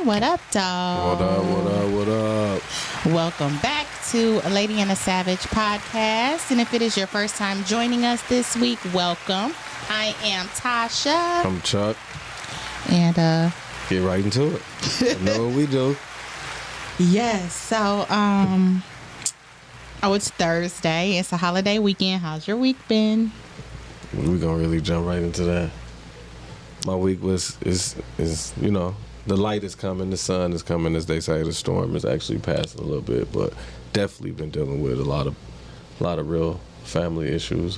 What up, dog? What up? Welcome back to A Lady and a Savage podcast. And if it is your first time joining us this week, welcome. I am Tosha. I'm Chuck. And get right into it. You know what we do. Yes. So it's Thursday. It's a holiday weekend. How's your week been? We're gonna really jump right into that. My week is you know, the light is coming, the sun is coming, as they say. The storm is actually passing a little bit, but definitely been dealing with a lot of real family issues.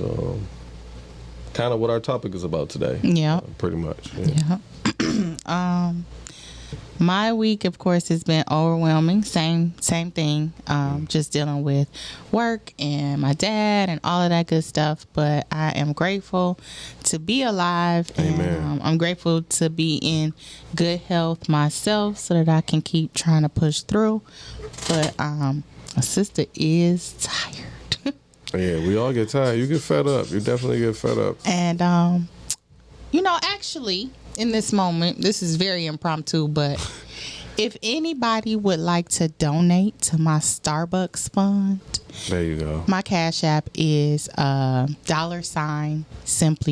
Kind of what our topic is about today. Yeah. Pretty much. Yeah. My week, of course, has been overwhelming. Same thing. Just dealing with work and my dad and all of that good stuff. But I am grateful to be alive. Amen. And I'm grateful to be in good health myself so that I can keep trying to push through. But my sister is tired. Yeah, we all get tired. You get fed up. You definitely get fed up. And, actually, in this moment, this is very impromptu, but if anybody would like to donate to my Starbucks fund, there you go. My Cash App is $Simply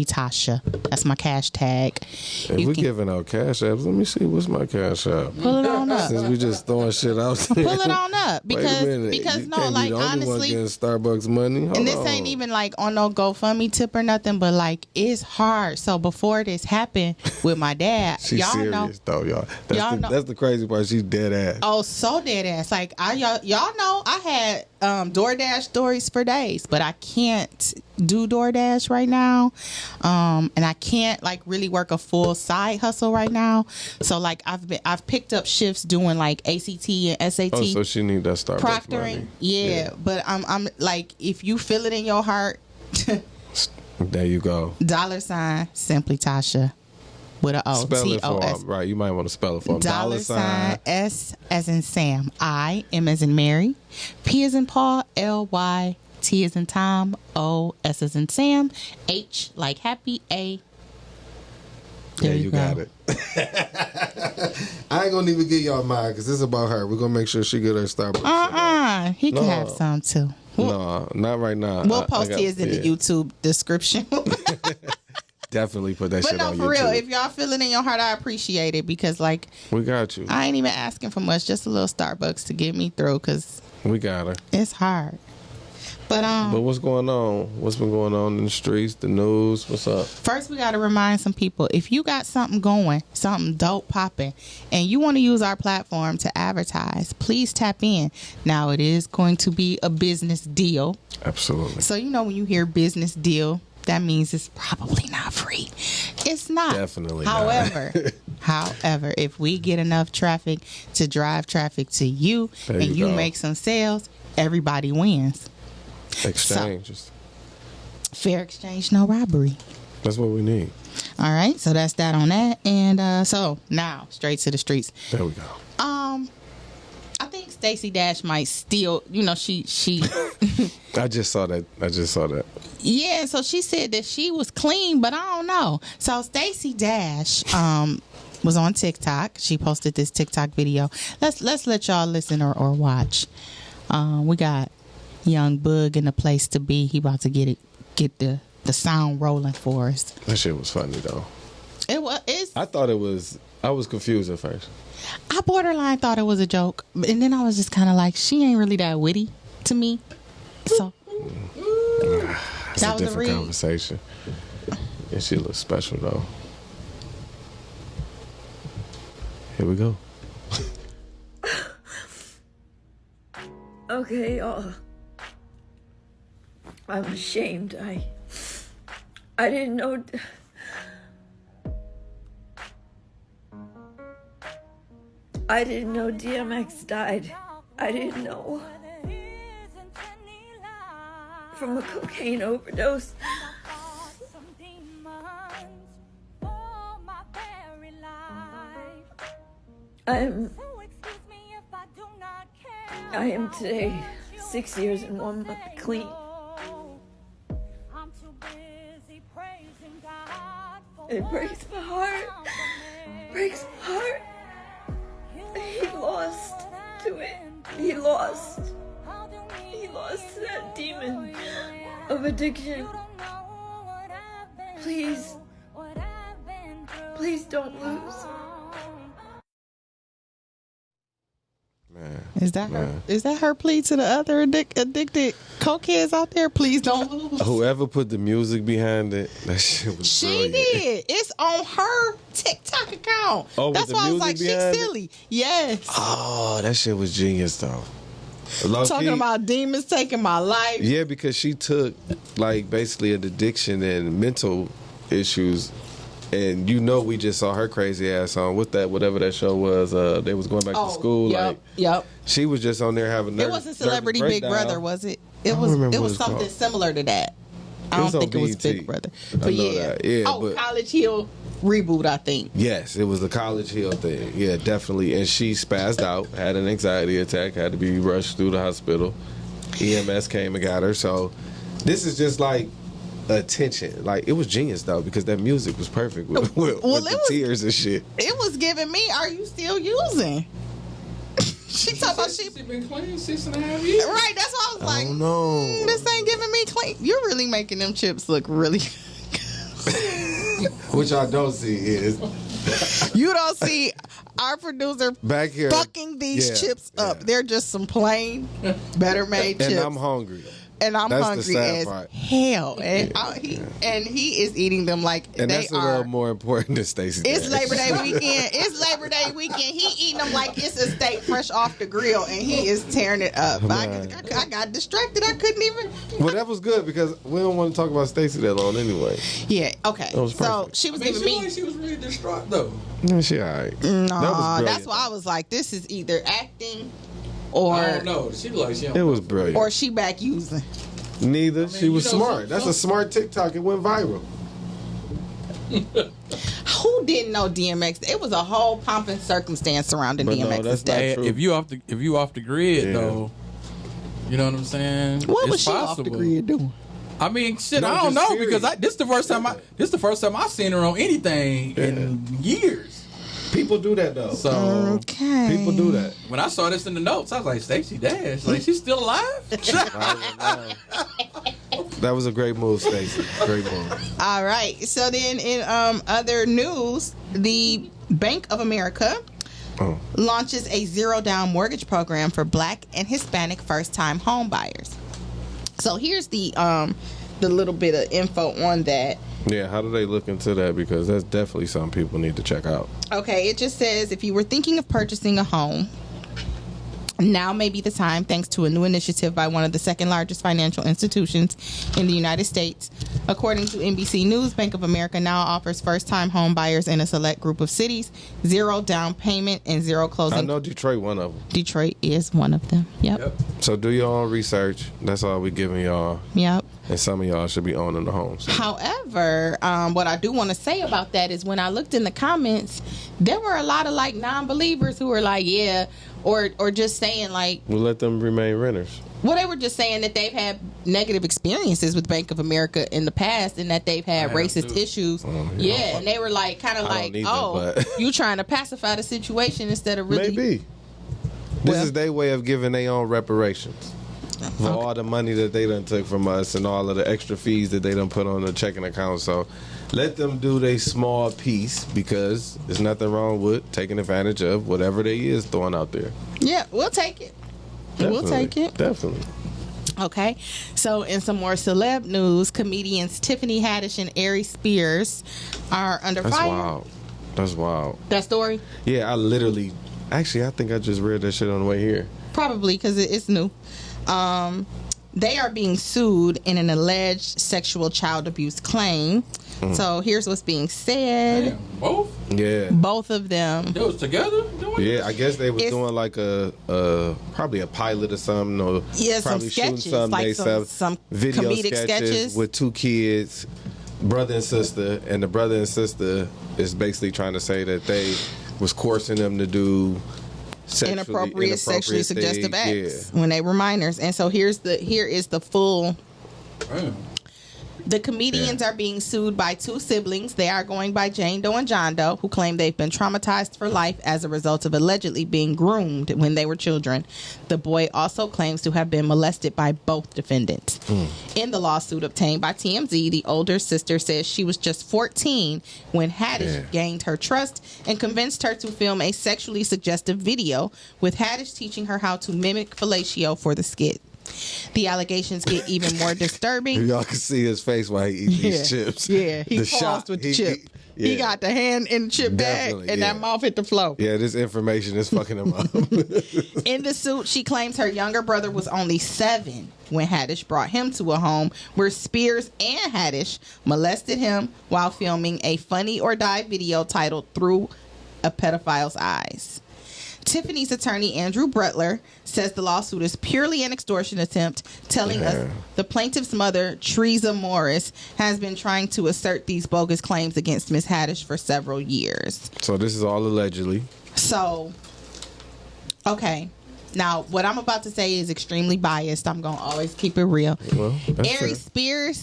Tasha. That's my cash tag. If we're giving out cash apps, let me see, what's my cash app? Pull it on up. Since we just throwing shit out there. Pull it on up because you no, can't like be the only honestly, one getting Starbucks money. Hold and this on. ain't even like on no GoFundMe tip or nothing, but like it's hard. So before this happened with my dad, she's y'all serious know, though, y'all. That's the crazy part. She's dead ass. Oh, so dead ass. Like y'all know I had DoorDash stories for days, but I can't do DoorDash right now. And I can't like really work a full side hustle right now. So like I've picked up shifts doing like ACT and SAT. Oh, so she need that Starbucks proctoring. money. Yeah, but I'm like, if you feel it in your heart, there you go. $Simply Tasha. With a O. Spell it for T-O-S. him. Right, you might want to spell it for him. $ S as in Sam. I, M as in Mary. P as in Paul. L-Y. T as in Tom. O, S as in Sam. H like happy. A. There you got it. I ain't going to even get y'all mine because this is about her. We're going to make sure she get her Starbucks. He can have some too. No, not right now. We'll post his in the YouTube description. Definitely put that shit on YouTube. But no, for real, if y'all feel it in your heart, I appreciate it because, like, we got you. I ain't even asking for much, just a little Starbucks to get me through because we got her. It's hard. But what's going on? What's been going on in the streets, the news? What's up? First, we got to remind some people, if you got something going, something dope popping, and you want to use our platform to advertise, please tap in. Now, it is going to be a business deal. Absolutely. So, when you hear business deal, that means it's probably not free. It's not. Definitely However, if we get enough traffic to drive traffic to you and you make some sales, everybody wins. Exchange. So, fair exchange, no robbery. That's what we need. All right. So that's that on that. And so now straight to the streets. There we go. I think Stacey Dash might steal, she I just saw that. Yeah, so she said that she was clean, but I don't know. So Stacey Dash was on TikTok. She posted this TikTok video. Let's let y'all listen or watch. We got Young Bug in the place to be. He about to get the sound rolling for us. That shit was funny though. I was confused at first. I borderline thought it was a joke, and then I was just kind of like, she ain't really that witty to me. So it's a different conversation. Yeah, she looks special though. Here we go. Okay, I'm ashamed. I didn't know. I didn't know DMX died. I didn't know. From a cocaine overdose. I am today 6 years and 1 month clean. It breaks my heart. Breaks my heart. to it. He lost. He lost to that demon of addiction. Please. Please don't lose. Man, Is that her plea to the other addicted cokeheads out there? Please don't lose. Whoever put the music behind it, that shit was She brilliant. did. It's on her TikTok account. Oh, with that's the why I was like, music she's behind it? silly. Yes. Oh, that shit was genius though. Low Talking key, about demons taking my life. yeah, because she took like basically an addiction and mental issues. And we just saw her crazy ass on whatever that show was. They was going back to school. Yep. She was just on there having. It wasn't Celebrity nervous Big breakdown. Brother, was it? I It don't was. remember It what was it's something called. similar to that. I It was don't on think it was BET. Big Brother, I but know yeah. that. Yeah, oh, but- College Hill reboot, I think. Yes, it was the College Hill thing. Yeah, definitely. And she spazzed out, had an anxiety attack, had to be rushed through the hospital. EMS came and got her. So this is just like attention. Like, it was genius though, because that music was perfect with the tears and shit. It was giving me, are you still using? She talking about she been clean 6.5 years. right. That's why I was like, Oh no. this ain't giving me clean. You're really making them chips look really. Which I don't see is You don't see our producer back here fucking these Yeah, chips up. yeah. They're just some plain, better made and chips. I'm hungry. And I'm That's the hungry sad as part. hell. And he is eating them like And they that's a are. little more important than Stacey. It's Dash. Labor Day weekend. It's Labor Day weekend. He eating them like it's a steak fresh off the grill, and he is tearing it up. I got distracted. I couldn't even. Well, that was good because we don't want to talk about Stacey that long anyway. Yeah. Okay. That was So perfect. she was I mean, giving she me. like she was really distraught though. Yeah, she all right. No, brilliant. that's why I was like, this is either acting or I don't know. She like she. Don't It was know. brilliant. or she back using. Neither. She was you know, smart. That's a smart TikTok. It went viral. Who didn't know DMX? It was a whole pomp and circumstance surrounding But no, DMX's that's not death. true. If you off the grid Yeah. though, you know what I'm saying? What It's was she off the possible. grid doing? I mean, shit, No, I don't just know serious. because this is the first time I've seen her on anything in years. People do that though. So Okay. People do that. when I saw this in the notes, I was like, Stacey Dash, like she's still alive? That was a great move, Stacey. Great move. All right. So then, in other news, the Bank of America Oh. launches a zero-down mortgage program for Black and Hispanic first-time home buyers. So here's the little bit of info on that. Yeah, how do they look into that? Because that's definitely something people need to check out. Okay, it just says if you were thinking of purchasing a home, now may be the time, thanks to a new initiative by one of the second largest financial institutions in the United States. According to NBC News, Bank of America now offers first-time home buyers in a select group of cities zero down payment and zero closing. I know Detroit one of them. Detroit is one of them. Yep. So do your own research. That's all we giving y'all. Yep. And some of y'all should be owning the homes. However, what I do want to say about that is when I looked in the comments, there were a lot of like non-believers who were like, yeah, or just saying like, We'll let them remain renters. well, they were just saying that they've had negative experiences with Bank of America in the past and that they've had I have racist too. issues. yeah. Yeah, and they were like, kind of I don't like, either, oh, but- you trying to pacify the situation instead of really. Maybe. This Well- is their way of giving their own reparations for all the money that they done took from us and all of the extra fees that they done put on the checking account. So let them do their small piece because there's nothing wrong with taking advantage of whatever they is throwing out there. Yeah, we'll take it. We'll take it. Definitely. Okay, so in some more celeb news, comedians Tiffany Haddish and Ari Spears are under That's fire. wild. That's wild. That story? Yeah, I think I just read that shit on the way here. Probably because it's new. They are being sued in an alleged sexual child abuse claim. So here's what's being said. Damn, both? Yeah. Both of them. They was together doing it? Yeah, I guess they was It's- doing like a probably a pilot or something, or Yeah, some probably shooting sketches, something like themselves. some video comedic sketches. with two kids, brother and sister, and the brother and sister is basically trying to say that they was coercing them to do Inappropriate sexually suggestive things. acts when they were minors. And so here is the full Damn. The comedians are being sued by two siblings. They are going by Jane Doe and John Doe, who claim they've been traumatized for life as a result of allegedly being groomed when they were children. The boy also claims to have been molested by both defendants. In the lawsuit obtained by TMZ, the older sister says she was just 14 when Haddish gained her trust and convinced her to film a sexually suggestive video, with Haddish teaching her how to mimic fellatio for the skit. The allegations get even more disturbing. Y'all can see his face while he eats these chips. Yeah, he paused with the chip. He got the hand in the chip bag and that mouth hit the floor. Yeah, this information is fucking him up. In the suit, she claims her younger brother was only 7 when Haddish brought him to a home where Spears and Haddish molested him while filming a Funny or Die video titled Through a Pedophile's Eyes. Tiffany's attorney, Andrew Butler, says the lawsuit is purely an extortion attempt, telling us the plaintiff's mother, Teresa Morris, has been trying to assert these bogus claims against Miss Haddish for several years. So this is all allegedly. So, okay. Now, what I'm about to say is extremely biased. I'm going to always keep it real. Well, Ari Spears,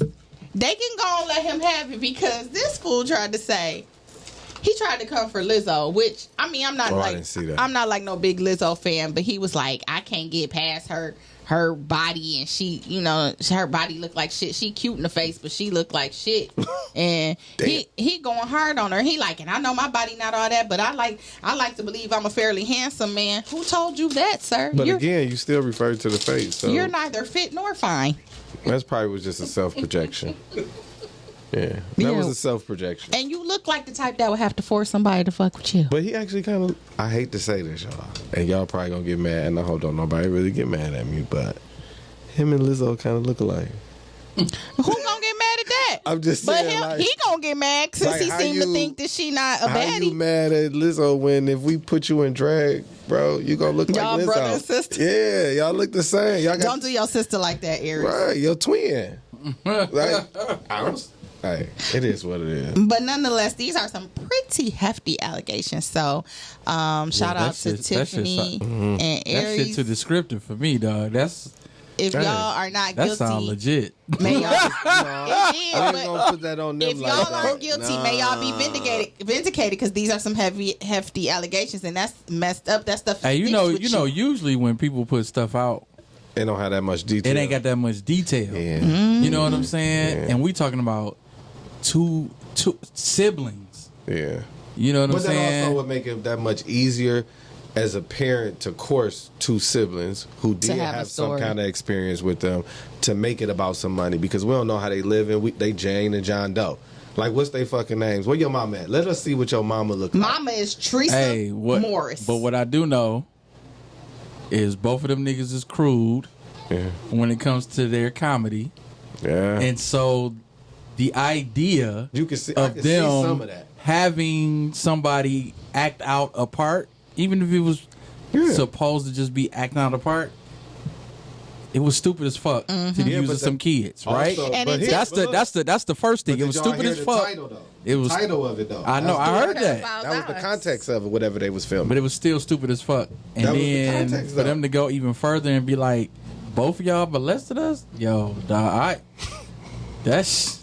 they can go and let him have it because this fool tried to say he tried to come for Lizzo, which I mean, I didn't see that. I'm not like no big Lizzo fan, but he was like, I can't get past her body, and she, you know, her body looked like shit. She cute in the face, but she looked like shit. And he going hard on her. He like, and I know my body not all that, but I like to believe I'm a fairly handsome man. Who told you that, sir? But again, you still refer to the face. So you're neither fit nor fine. That's probably was just a self-projection. Yeah, that was a self-projection. And you look like the type that would have to force somebody to fuck with you. But he actually kind of, I hate to say this, y'all, and y'all probably gonna get mad, and I hope don't nobody really get mad at me, but him and Lizzo kind of look alike. Who gonna get mad at that? I'm just but saying, he gonna get mad since like, he seemed to think that she not a how baddie. you mad at Lizzo when if we put you in drag, bro, you gonna look y'all like Lizzo. Brother and sister. Yeah, y'all look the same. Y'all Don't do your sister like that, Aries. Right, your twin. Like, hey, it is what it is. But nonetheless, these are some pretty hefty allegations. So, shout out to Tiffany and That Aries. shit too descriptive for me, dog. If y'all are not That guilty, sound legit. may y'all. I ain't gonna put that on them. If like y'all that. aren't guilty, may y'all be vindicated because these are some hefty allegations, and that's messed up. That stuff. Hey, you sticks know, with usually when people put stuff out, It don't have that much detail. it ain't got that much detail. Yeah. You know what I'm saying? And we talking about two siblings. Yeah. You know what I'm But that saying? also would make it that much easier as a parent to course two siblings who did have a have some story. kind of experience with them to make it about some money, because we don't know how they live and they Jane and John Doe. Like, what's they fucking names? Where your mama at? Let us see what your mama look like. Mama is Teresa Morris. But what I do know is both of them niggas is crude when it comes to their comedy. Yeah. And so the idea You can see, I of can them see some of that. having somebody act out a part, even if it was supposed to just be acting out a part, it was stupid as fuck to the use of some kids, right? Also, And but it's- here- that's the first thing. but It was did y'all stupid hear as the fuck. Title, though? It was the title of it though. I know, I heard that. That was the context of it, whatever they was filming. But it was still stupid as fuck. And That was the then context, for though. them to go even further and be like, both of y'all molested us? Yo, dog, that's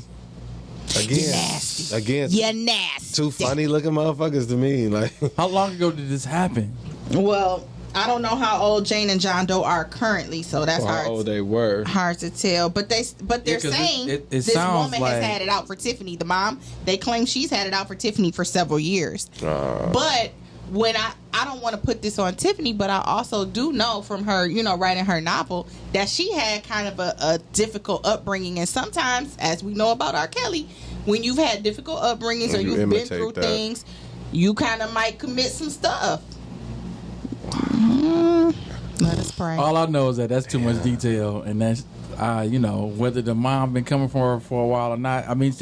Again, You're nasty. two funny looking motherfuckers to me. Like, how long ago did this happen? Well, I don't know how old Jane and John Doe are currently, so that's how old they were. hard to tell. But they're Yeah, 'cause saying it this sounds woman like- has had it out for Tiffany. The mom, they claim she's had it out for Tiffany for several years. But when I don't want to put this on Tiffany, but I also do know from her, you know, writing her novel, that she had kind of a difficult upbringing. And sometimes, as we know about R. Kelly, when you've had difficult upbringings or You you've been imitate through that. things, you kind of might commit some stuff. Let us pray. All I know is that that's too much detail, and that's you know, whether the mom been coming for her for a while or not. I mean,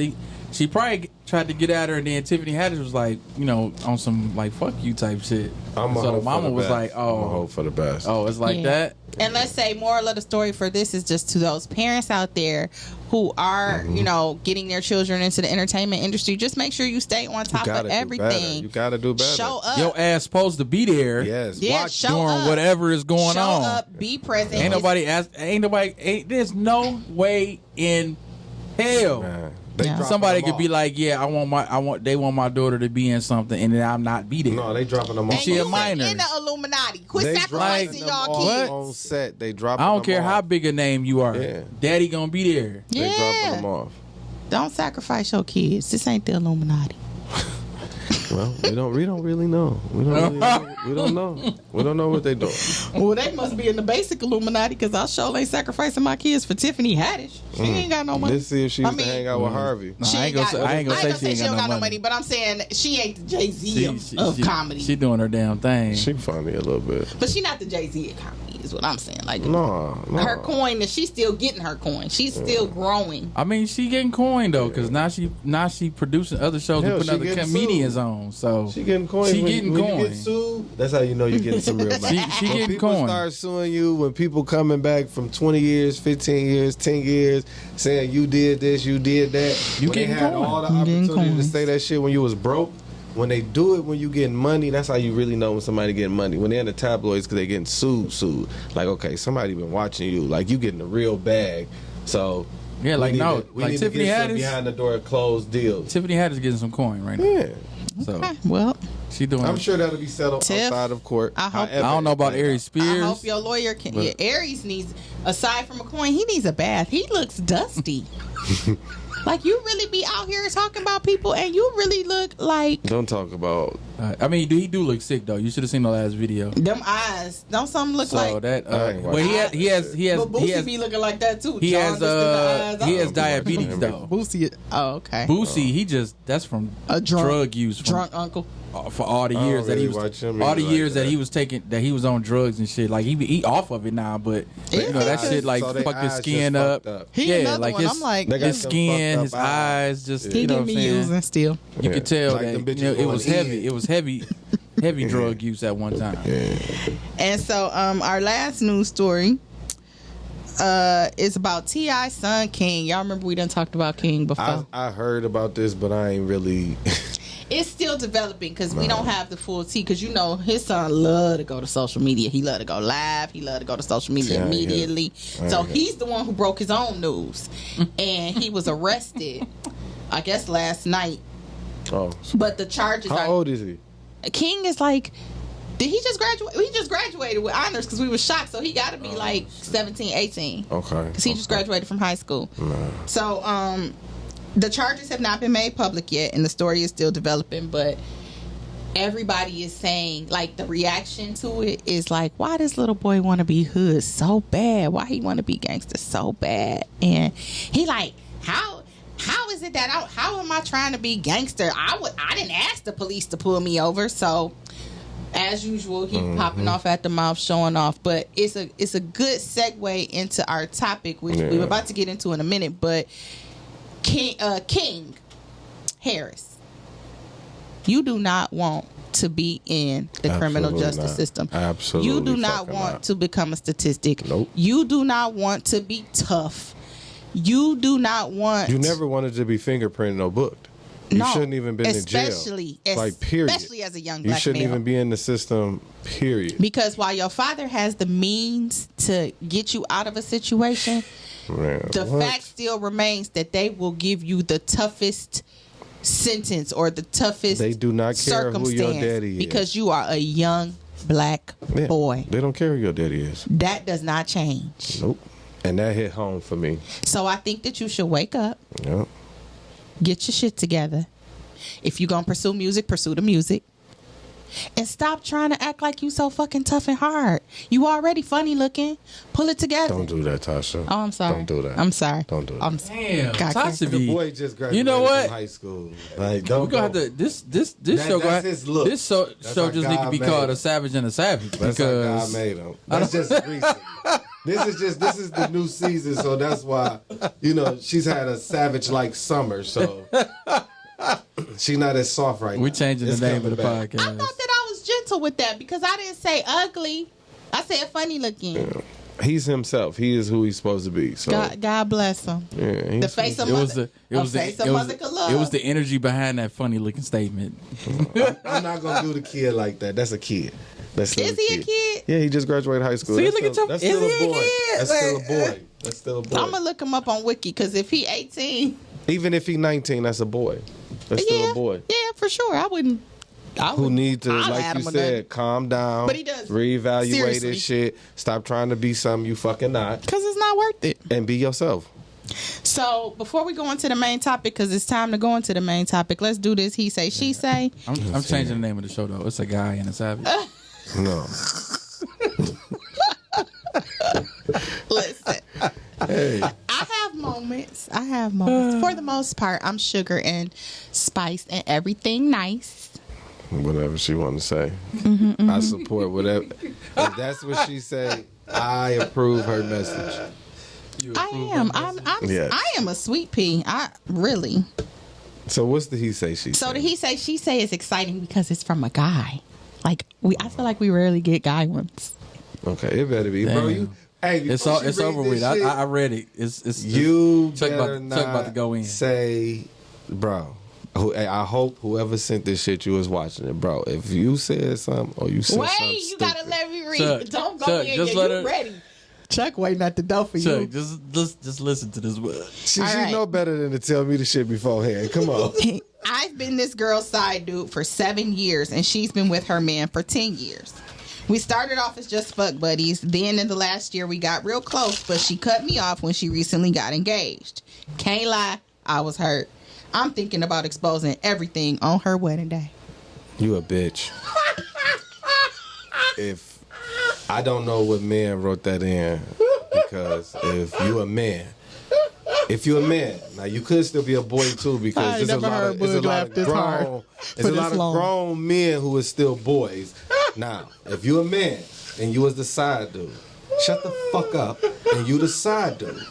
she probably tried to get at her, and then Tiffany Haddish was like, you know, on some like fuck you type shit. I'm So the mama was like, I'm a hope for the best. oh, it's like Yeah. that. And let's say moral of the story for this is just to those parents out there who are, you know, getting their children into the entertainment industry. Just make sure you stay on top gotta of do better. everything. You gotta do better. Show up. Your ass supposed to be there. Yes. Yeah, Watch. show Doing up. whatever is going Show on. up. Be present. There's no way in Hell. Man, Yeah. Somebody could be like, yeah, they want my daughter to be in something, and then I'm not be there. no, they dropping them And off. she a you minor. in the Illuminati. Quit They sacrificing dropping y'all them kids. off on set. They dropping I don't them care how off. big a name you are. Yeah. Daddy gonna be there. They dropping Yeah. them off. Don't sacrifice your kids. This ain't the Illuminati. Well, we don't really know. We don't really know. We don't know. We don't know what they doing. Well, they must be in the basic Illuminati because I sure ain't sacrificing my kids for Tiffany Haddish. She ain't got no money. Let's see if she used to hang out with Mm. Harvey. Nah, She I ain't gonna say she ain't got no money. but I'm saying she ain't the Jay-Z of comedy. She doing her damn thing. She funny a little bit. But she not the Jay-Z of comedy is what I'm saying. Like No. her coin, that she's still getting her coin. She's still growing. I mean, she getting coin though, because now she producing other shows Hell, and putting she other getting comedians sued. on. So She getting coin. She when, getting when coin. You get sued, that's how you know you're getting some real money. She When getting people coin. start suing you, when people coming back from 20 years, 15 years, 10 years, saying you did this, you did that. You when they getting had coin. all the You getting opportunity to coin. say that shit when you was broke. When they do it when you getting money, that's how you really know when somebody getting money. When they're in the tabloids because they getting sued. Like, okay, somebody been watching you. Like, you getting the real bag. So Yeah, like, we no, need to, we like need Tiffany to get some Haddish- behind the door closed deals. Tiffany Haddish getting some coin right now. Yeah, So Okay, well, she doing. I'm sure that'll be settled Tiff, outside of court. I hope- However I don't know about it plays Aries out. Spears. I hope your lawyer can. But- Yeah, Aries needs, aside from a coin, he needs a bath. He looks dusty. Like, you really be out here talking about people, and you really look like Don't talk about. I mean, he do look sick though. You should have seen the last video. them eyes. Don't some look So like? that, I ain't but he has But Boosie be looking like that too. he has Jaundiced in the eyes. he has don't be watching diabetes him. though. Boosie. Oh, okay. Boosie, he just that's from A drug use from, Drunk uncle. for all the I don't years that he really was watch him all the either like years that that. he was taking that he was on drugs and shit. Like he off of it now, but Is you know he? that shit like So they fuck his eyes skin just up. fucked up. He Yeah, another like one. his I'm like, They got his them skin, fucked his up eyes, just he you know give what I'm me saying. using still. You could tell Like that them bitches it was going heavy. in. It was heavy drug use at one time. And so, our last news story is about T.I.'s son King. Y'all remember we done talked about King before? I heard about this, but I ain't really. It's still developing because we don't have the full tea. Because you know his son love to go to social media. He love to go live. He love to go to social media Yeah, immediately. yeah. So he's the one who broke his own news, and he was arrested. I guess last night. Oh, But the charges how are. old is he? King is like. Did he just graduate? He just graduated with honors because we were shocked. So he got to be like 17, 18. Okay. Because he just graduated from high school. So, the charges have not been made public yet, and the story is still developing. But everybody is saying, like, the reaction to it is like, why this little boy want to be hood so bad? Why he want to be gangster so bad? And he like, how is it that how am I trying to be gangster? I didn't ask the police to pull me over, so. As usual, he popping off at the mouth, showing off. But it's a good segue into our topic, which we're about to get into in a minute. But King Harris, you do not want to be in the criminal Absolutely justice not. system. Absolutely You do not fucking want not. to become a statistic. Nope. You do not want to be tough. You do not want. You never wanted to be fingerprinted or booked. You shouldn't even been in jail. Like, period. Especially as a young You black shouldn't male. even be in the system, period. Because while your father has the means to get you out of a situation, Man, the what? fact still remains that they will give you the toughest sentence or the toughest They do not care who your circumstance daddy is. because you are a young black Yeah, boy. They don't care who your daddy is. That does not change. Nope. And that hit home for me. So I think that you should wake up, Yep. get your shit together. If you're going to pursue music, pursue the music. And stop trying to act like you so fucking tough and hard. You already funny looking. Pull it together. Don't do that, Tasha. Oh, I'm sorry. Don't do that. I'm sorry. Don't do that. I'm Damn, Got Tasha The be. boy just graduated You know what? from high school. Like, don't We're gonna have go. to this That- show. that's his look. This show That's show how just need to God be made called him. A Savage and a Savage That's how because God made him. That's just recent. This is the new season, so that's why, she's had a savage-like summer, so she's not as soft right now. we're changing the It's name of the coming back. podcast. I thought that I was gentle with that because I didn't say ugly. I said funny looking. He's himself. He is who he's supposed to be. So God bless him. yeah, he's The face of It was mother. the it was the face it of was, mother could love. it was the energy behind that funny looking statement. I'm not gonna do the kid like that. That's a kid. That's still Is he a kid? Yeah, he just graduated high school. See, That's look at still, your- that's is still he a a boy. kid? That's still a boy. That's still a boy. I'm gonna look him up on Wiki because if he 18, Even if he 19, that's a boy. That's still a boy. Yeah, for sure. I wouldn't. Who need to, I'll like add you him or said, nothing. calm down. But he does. Reevaluate Seriously. this shit. Stop trying to be something you fucking not. Because it's not worth it. And be yourself. So before we go into the main topic, because it's time to go into the main topic, let's do this. He say, she say. I'm changing the name of the show though. It's a guy and a savage. No. Listen. Hey. I have moments. For the most part, I'm sugar and spice and everything nice. Whatever she want to say. I support whatever. If that's what she say, I approve her message. I am. Yes. I am a sweet pea. I really. So what's the he say, she say? So the he say, she say is exciting because it's from a guy. Like I feel like we rarely get guy ones. Okay, it better be. Damn. Bro, you. Hey, It's over with. I read it. It's You Chuck better about to go in. Say, bro. I hope whoever sent this shit, you was watching it, bro. If you said something or you said something Wait, you gotta stupid, let me read. Chuck, Don't go Chuck, in just yet. let You her- ready? Chuck waiting at the door for Chuck, you. just listen to this word. she All right. know better than to tell me the shit beforehand. Come on. I've been this girl's side dude for 7 years, and she's been with her man for 10 years. We started off as just fuck buddies. Then in the last year, we got real close, but she cut me off when she recently got engaged. Can't lie, I was hurt. I'm thinking about exposing everything on her wedding day. You a bitch. If I don't know what man wrote that in, because if you a man, now you could still be a boy too, I because ain't there's a never lot heard of there's a Boog lot laugh of this hard grown for there's a this lot of long. grown men who are still boys. Now, if you a man and you was the side dude, shut the fuck up and you the side dude.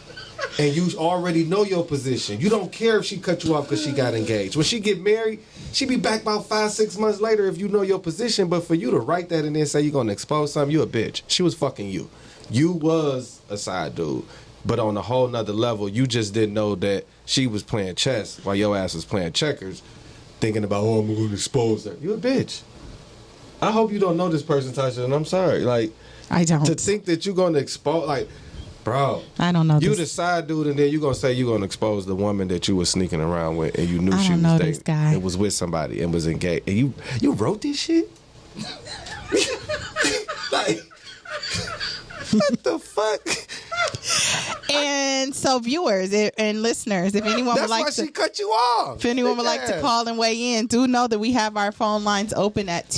And you already know your position. You don't care if she cut you off because she got engaged. When she get married, she be back about 5-6 months later if you know your position. But for you to write that and then say you're going to expose something, you a bitch. She was fucking you. You was a side dude. But on a whole nother level, you just didn't know that she was playing chess while your ass was playing checkers, thinking about, oh, I'm going to expose her. You a bitch. I hope you don't know this person, Tasha, and I'm sorry. Like, I don't. to think that you're going to expose, like, bro, I don't know you this. the side dude, and then you gonna say you gonna expose the woman that you was sneaking around with, and you knew I she don't was know dating, this guy. and was with somebody, and was engaged, and you wrote this shit. Like, what the fuck? And so viewers and listeners, if anyone That's would like why to... she cut you off. If anyone would like to call and weigh in, do know that we have our phone lines open at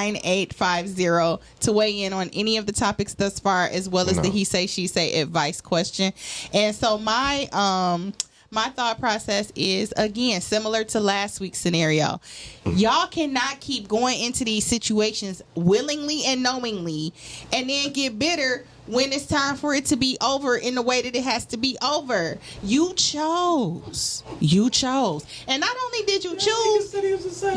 248-854-9850 to weigh in on any of the topics thus far, as well as the he say, she say advice question. And so my thought process is, again, similar to last week's scenario. Y'all cannot keep going into these situations willingly and knowingly and then get bitter when it's time for it to be over in the way that it has to be over. You chose. And not only did you choose,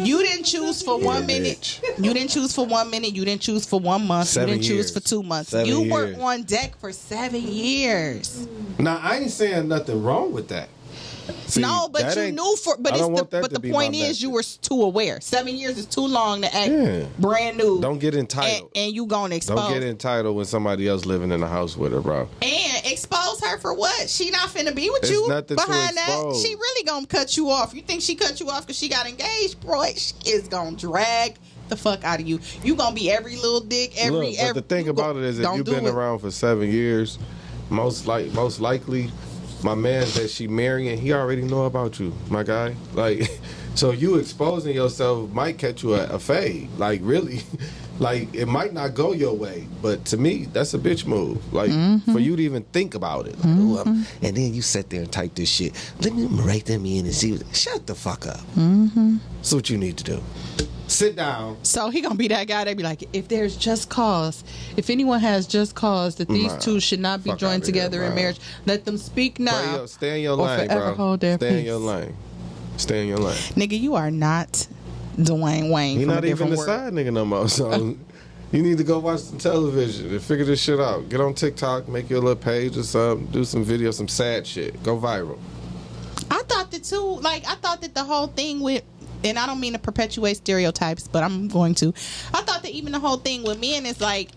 you didn't choose for 1 minute. bitch. You didn't choose for 1 minute. You didn't choose for 1 month. 7 you didn't years. choose for 2 months. 7 you were years. on deck for 7 years. Now I ain't saying nothing wrong with that. See, No, but that you ain't- knew I don't want that but to the be point my is you message. were too aware. 7 years is too long to act Yeah. brand new. Don't get entitled. and you gonna expose Don't get entitled when somebody else living in the house with her, bro. and expose her for what? She not finna be with There's you nothing to behind that. expose. She really gonna cut you off. You think she cut you off because she got engaged, bro? She is gonna drag the fuck out of you. You gonna be every little dick, every. Look, but the thing you about it is, if don't you've do been it. around for 7 years, most likely, my man that she marrying, he already know about you, my guy. Like, so you exposing yourself might catch you a fade. Like, really, like it might not go your way, but to me, that's a bitch move. Like, for you to even think about it. Like, and then you sit there and type this shit. Let me write them in and see. Shut the fuck up. That's what you need to do. Sit down. So he gonna be that guy that be like, if there's just cause, if anyone has just cause that these Nah, two should not be fuck joined outta here, together in bro. marriage, let them speak now. Stay in your or lane, forever bro. hold their Stay in peace. your lane. Stay in your lane. Nigga, you are not Dwayne Wayne. You're from not a even different the world. side nigga no more. So you need to go watch some television and figure this shit out. Get on TikTok, make your little page or something, do some videos, some sad shit. Go viral. I thought that too. Like I thought that the whole thing with, and I don't mean to perpetuate stereotypes, but I'm going to. I thought that even the whole thing with men is like,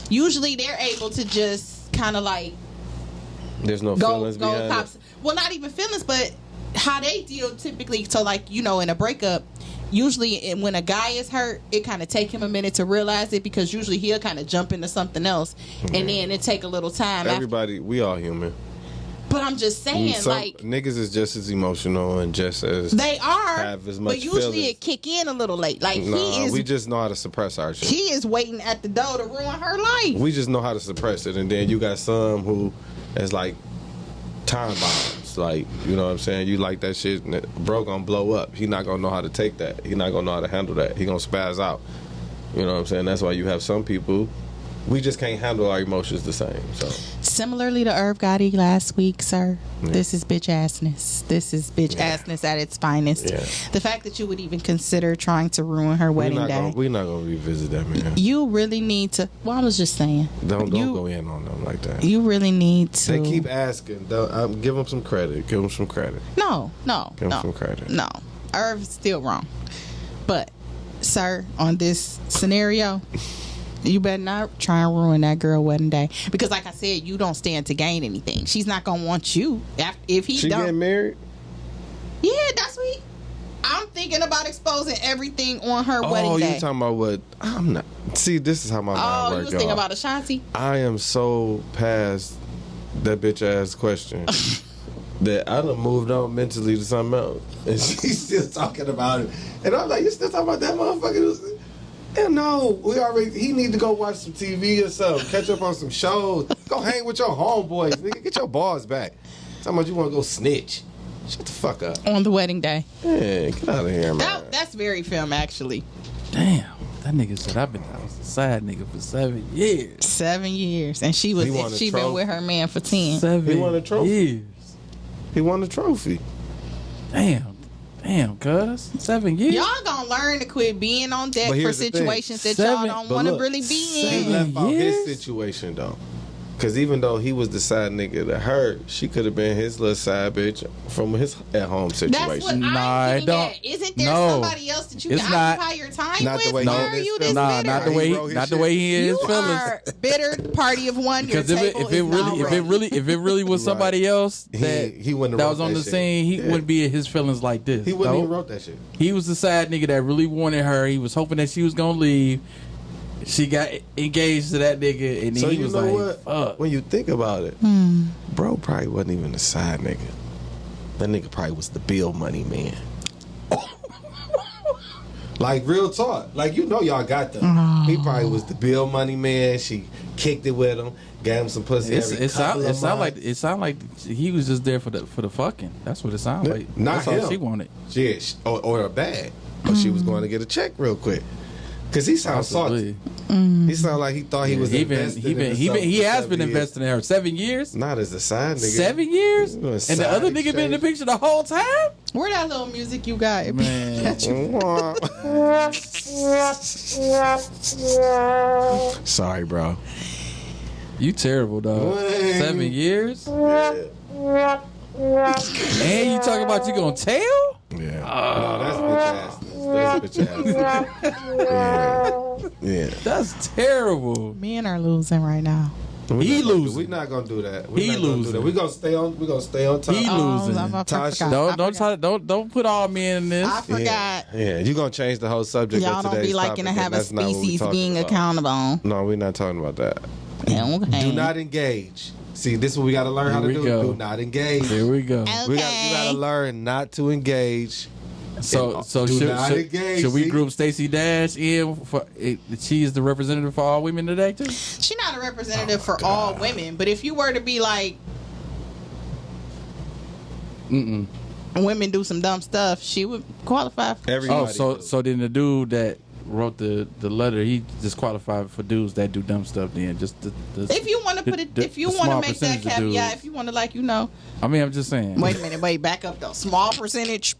usually they're able to just kind of like There's no go feelings behind cops. it. Well, not even feelings, but how they deal typically. So, like, you know, in a breakup, usually when a guy is hurt, it kind of take him a minute to realize it, because usually he'll kind of jump into something else, and then it take a little time. Everybody, we all human. But I'm just saying, like, niggas is just as emotional and just as they are, have as much but usually feelings. it kick in a little late. Like, we just know how to suppress our shit. he is waiting at the door to ruin her life. We just know how to suppress it, and then you got some who is like time bombs. Like, you know what I'm saying? You like that shit, and bro gonna blow up. He not gonna know how to take that. He not gonna know how to handle that. He gonna spaz out. You know what I'm saying? That's why you have some people. We just can't handle our emotions the same. So similarly to Irv Gotti last week, sir, this is bitch assness. This is bitch assness at its finest. Yeah. The fact that you would even consider trying to ruin her wedding day. We're not gonna revisit that, man. You really need to. Well, I was just saying. Don't go in on them like that. You really need to. They keep asking. Give them some credit. Give them some credit. No. Give them some credit. No, Irv's still wrong. But, sir, on this scenario, you better not try and ruin that girl wedding day, because, like I said, you don't stand to gain anything. She's not gonna want you if he She don't. getting married? Yeah, that's what I'm thinking about, exposing everything on her wedding day. Oh, you talking about what? I'm not. See, this is how my mind Oh, works. you was thinking about Ashanti? I am so past that bitch ass question that I done moved on mentally to something else, and she's still talking about it. And I'm like, you still talking about that motherfucker? Hell no, he need to go watch some TV or something, catch up on some shows, go hang with your homeboys, nigga, get your balls back. Talking about you want to go snitch. Shut the fuck up. On the wedding day. Yeah, get out of here, man. That's very film, actually. Damn, that nigga said I was a side nigga for 7 years. 7 years, and she been with her man for 10. 7 He won a trophy. years. He won a trophy. Damn, cuz 7 years. Y'all gonna learn to quit being on deck for situations that y'all don't want to really be He in. left out his situation though, because even though he was the side nigga to her, she could have been his little side bitch from his at-home situation. That's what Nah, I'm it getting don't. at. Isn't there No. somebody else that you It's can not. occupy your time Not with? the way Why he are did you his this feelings. bitter? Not the way he is You feelings. are bitter party of one. Your Because table if it really was somebody else that He wouldn't have that wrote was on that the shit. scene, he Yeah. wouldn't be in his feelings like this. He wouldn't No. even wrote that shit. He was the side nigga that really wanted her. He was hoping that she was gonna leave. She got engaged to that nigga, and then So he you was know like, what? "Fuck." When you think about it, bro probably wasn't even a side nigga. That nigga probably was the bill money man. Like, real talk. Like, you know y'all got them. He probably was the bill money man. She kicked it with him, gave him some pussy. It sound like he was just there for the fucking. That's what it sounded like. Not That's all him. she wanted. Yeah, or a bag. Or she was going to get a check real quick. Because he sounds salty. He sounds like he thought he was invested in he has been 7 years. investing in her 7 years. Not as a side nigga. 7 years, You know, and side the other nigga been in the exchange. picture the whole time. Where that little music you got? Man, Sorry, bro. you terrible, dog. Wait. 7 years, Yeah. and you talking about you gonna tell? Yeah. No, that's bitch ass. That's bitch ass. Yeah. That's terrible. Men are losing right now. He losing. We're not gonna do that. He losing. We're gonna stay on. We're gonna stay on top. He losing. I Tosha. forgot. Don't put all men in this. I forgot. Yeah, you're gonna change the whole subject. Y'all of don't today's be liking to topic, have and a that's not what we species talking being about. accountable. No, we're not talking about that. Okay. Do not engage. See, this is what we gotta learn how to Here do. we go. Do not engage. Here we go. You gotta learn not to engage. So Do not engage, should we see? group Stacey Dash in for? She is the representative for all women today too. She's not a representative for all women, but if you were to be like, women do some dumb stuff, she would qualify. Everybody. So then the dude that wrote the letter, he disqualified for dudes that do dumb stuff. Then just the If you want to put it, if you the want to small make that percentage of caveat, dudes. if you want to, like, I mean, I'm just saying. wait a minute, back up though. Small percentage.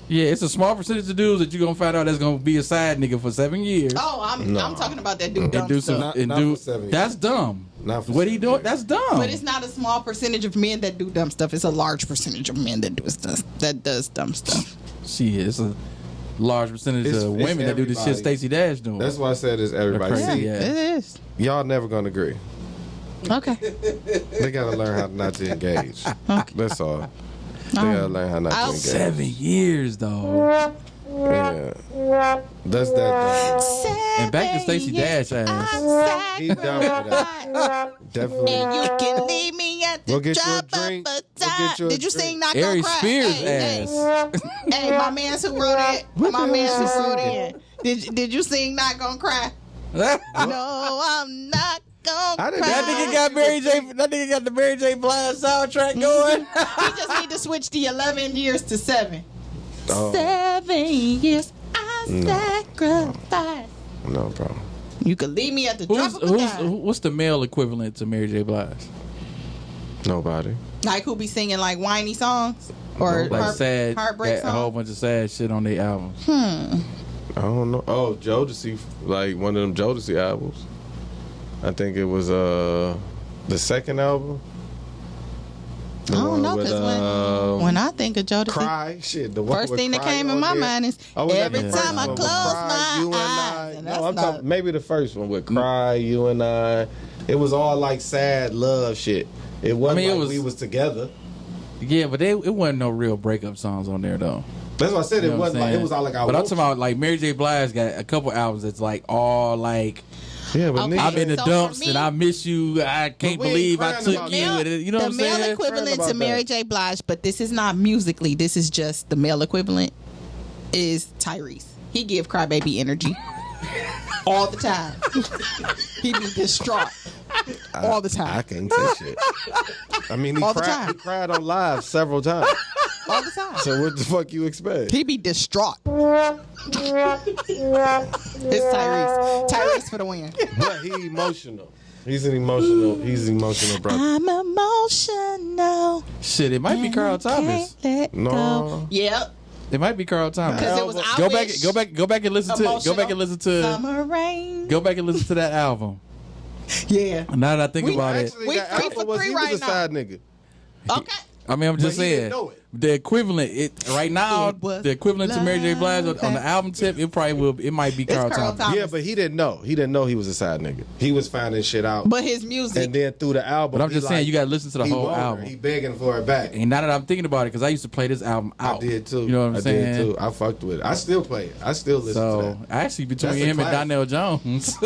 Yeah, it's a small percentage of dudes that you're gonna find out that's gonna be a side nigga for 7 years. Oh, I'm talking about that dude and dumb do stuff. some Not for 7 years. That's dumb. Not for What he 7 doing? years. That's dumb. But it's not a small percentage of men that do dumb stuff. It's a large percentage of men that does dumb stuff. She is. large percentage It's of women that do the shit everybody. Stacey Dash doing. That's why I said it's everybody. That's crazy. See, Yeah. It is. y'all never gonna agree. Okay. They gotta learn how not to engage. That's all. They gotta learn how not to engage. 7 years though. Yeah. That's that. And back to Stacey Dash ass. He done for that. Definitely. And you can leave me at the Go get you a drop drink. of a Go dime. get you a Did you drink. sing Not Ari Gonna Cry? Spears Hey, ass. Hey, my man who wrote it. My man who wrote in. Did you sing Not Gonna Cry? That No, I'm not gonna I didn't- cry. nigga got Mary J. That nigga got the Mary J. Blige soundtrack going. We just need to switch the 11 years to 7. Oh. 7 years I sacrifice. No problem. You could leave me at the drop of a dime. What's the male equivalent to Mary J. Blige? Nobody. Like who be singing like whiny songs or Like sad, heartbreak got a whole songs? bunch of sad shit on their albums. I don't know. Oh, Jodeci, like one of them Jodeci albums. I think it was the second album. I don't know because when I think of Jodeci, Cry, shit. The one first with thing that Cry came in on my there. mind is Oh, was that every the first time I one with close Cry, my You and eyes. I. And No, that's I'm not, talking maybe the first one with Cry, You and I. It was all like sad love shit. It wasn't it like was- we was together. Yeah, but it wasn't no real breakup songs on there though. That's what I said. You It know what wasn't I'm like it saying? was all like I But I'm want talking about like Mary J. Blige got a couple albums that's like all like you. Yeah, but Okay. niggas I'm in the So for dumps me- and I miss you. I can't we ain't believe I crying took about you. that. And you know the what I'm male saying? equivalent about to Mary that. J. Blige, but this is not musically. This is just the male equivalent. Is Tyrese? He give crybaby energy all the time. He be distraught all the I time. can't say shit. I mean, All the time. he cried on live several times. All the time. So what the fuck you expect? He be distraught. It's Tyrese. Tyrese for the win. But he emotional. He's an emotional brother. I'm emotional. Shit, it might be Carl Thomas. Can't let No. go. Yep. It might be Carl Thomas. Because it was I Go Wish, back and listen to. Go Emotional, back and listen to. Summer Rain. Go back and listen to that album. Yeah. Now that I think We about it, Actually, We that 3 Alpha for was 3 he right was a now. side nigga. Okay. I mean, I'm just But he didn't saying know it. the equivalent. Right now, It was the equivalent to Mary J. Blige on the album tip, it probably will. It might be Carl Carl Thomas. Thomas. Yeah, but he didn't know. He didn't know he was a side nigga. He was finding shit out. But his music. And then through the album, But I'm he just saying, like- you got to listen to the he whole want her. album. He begging for it back. And now that I'm thinking about it, because I used to play this album out. I did too. You know what I'm I saying? did too. I fucked with it. I still play it. I still listen to So that. actually, between That's a him and classic. Donnell Jones,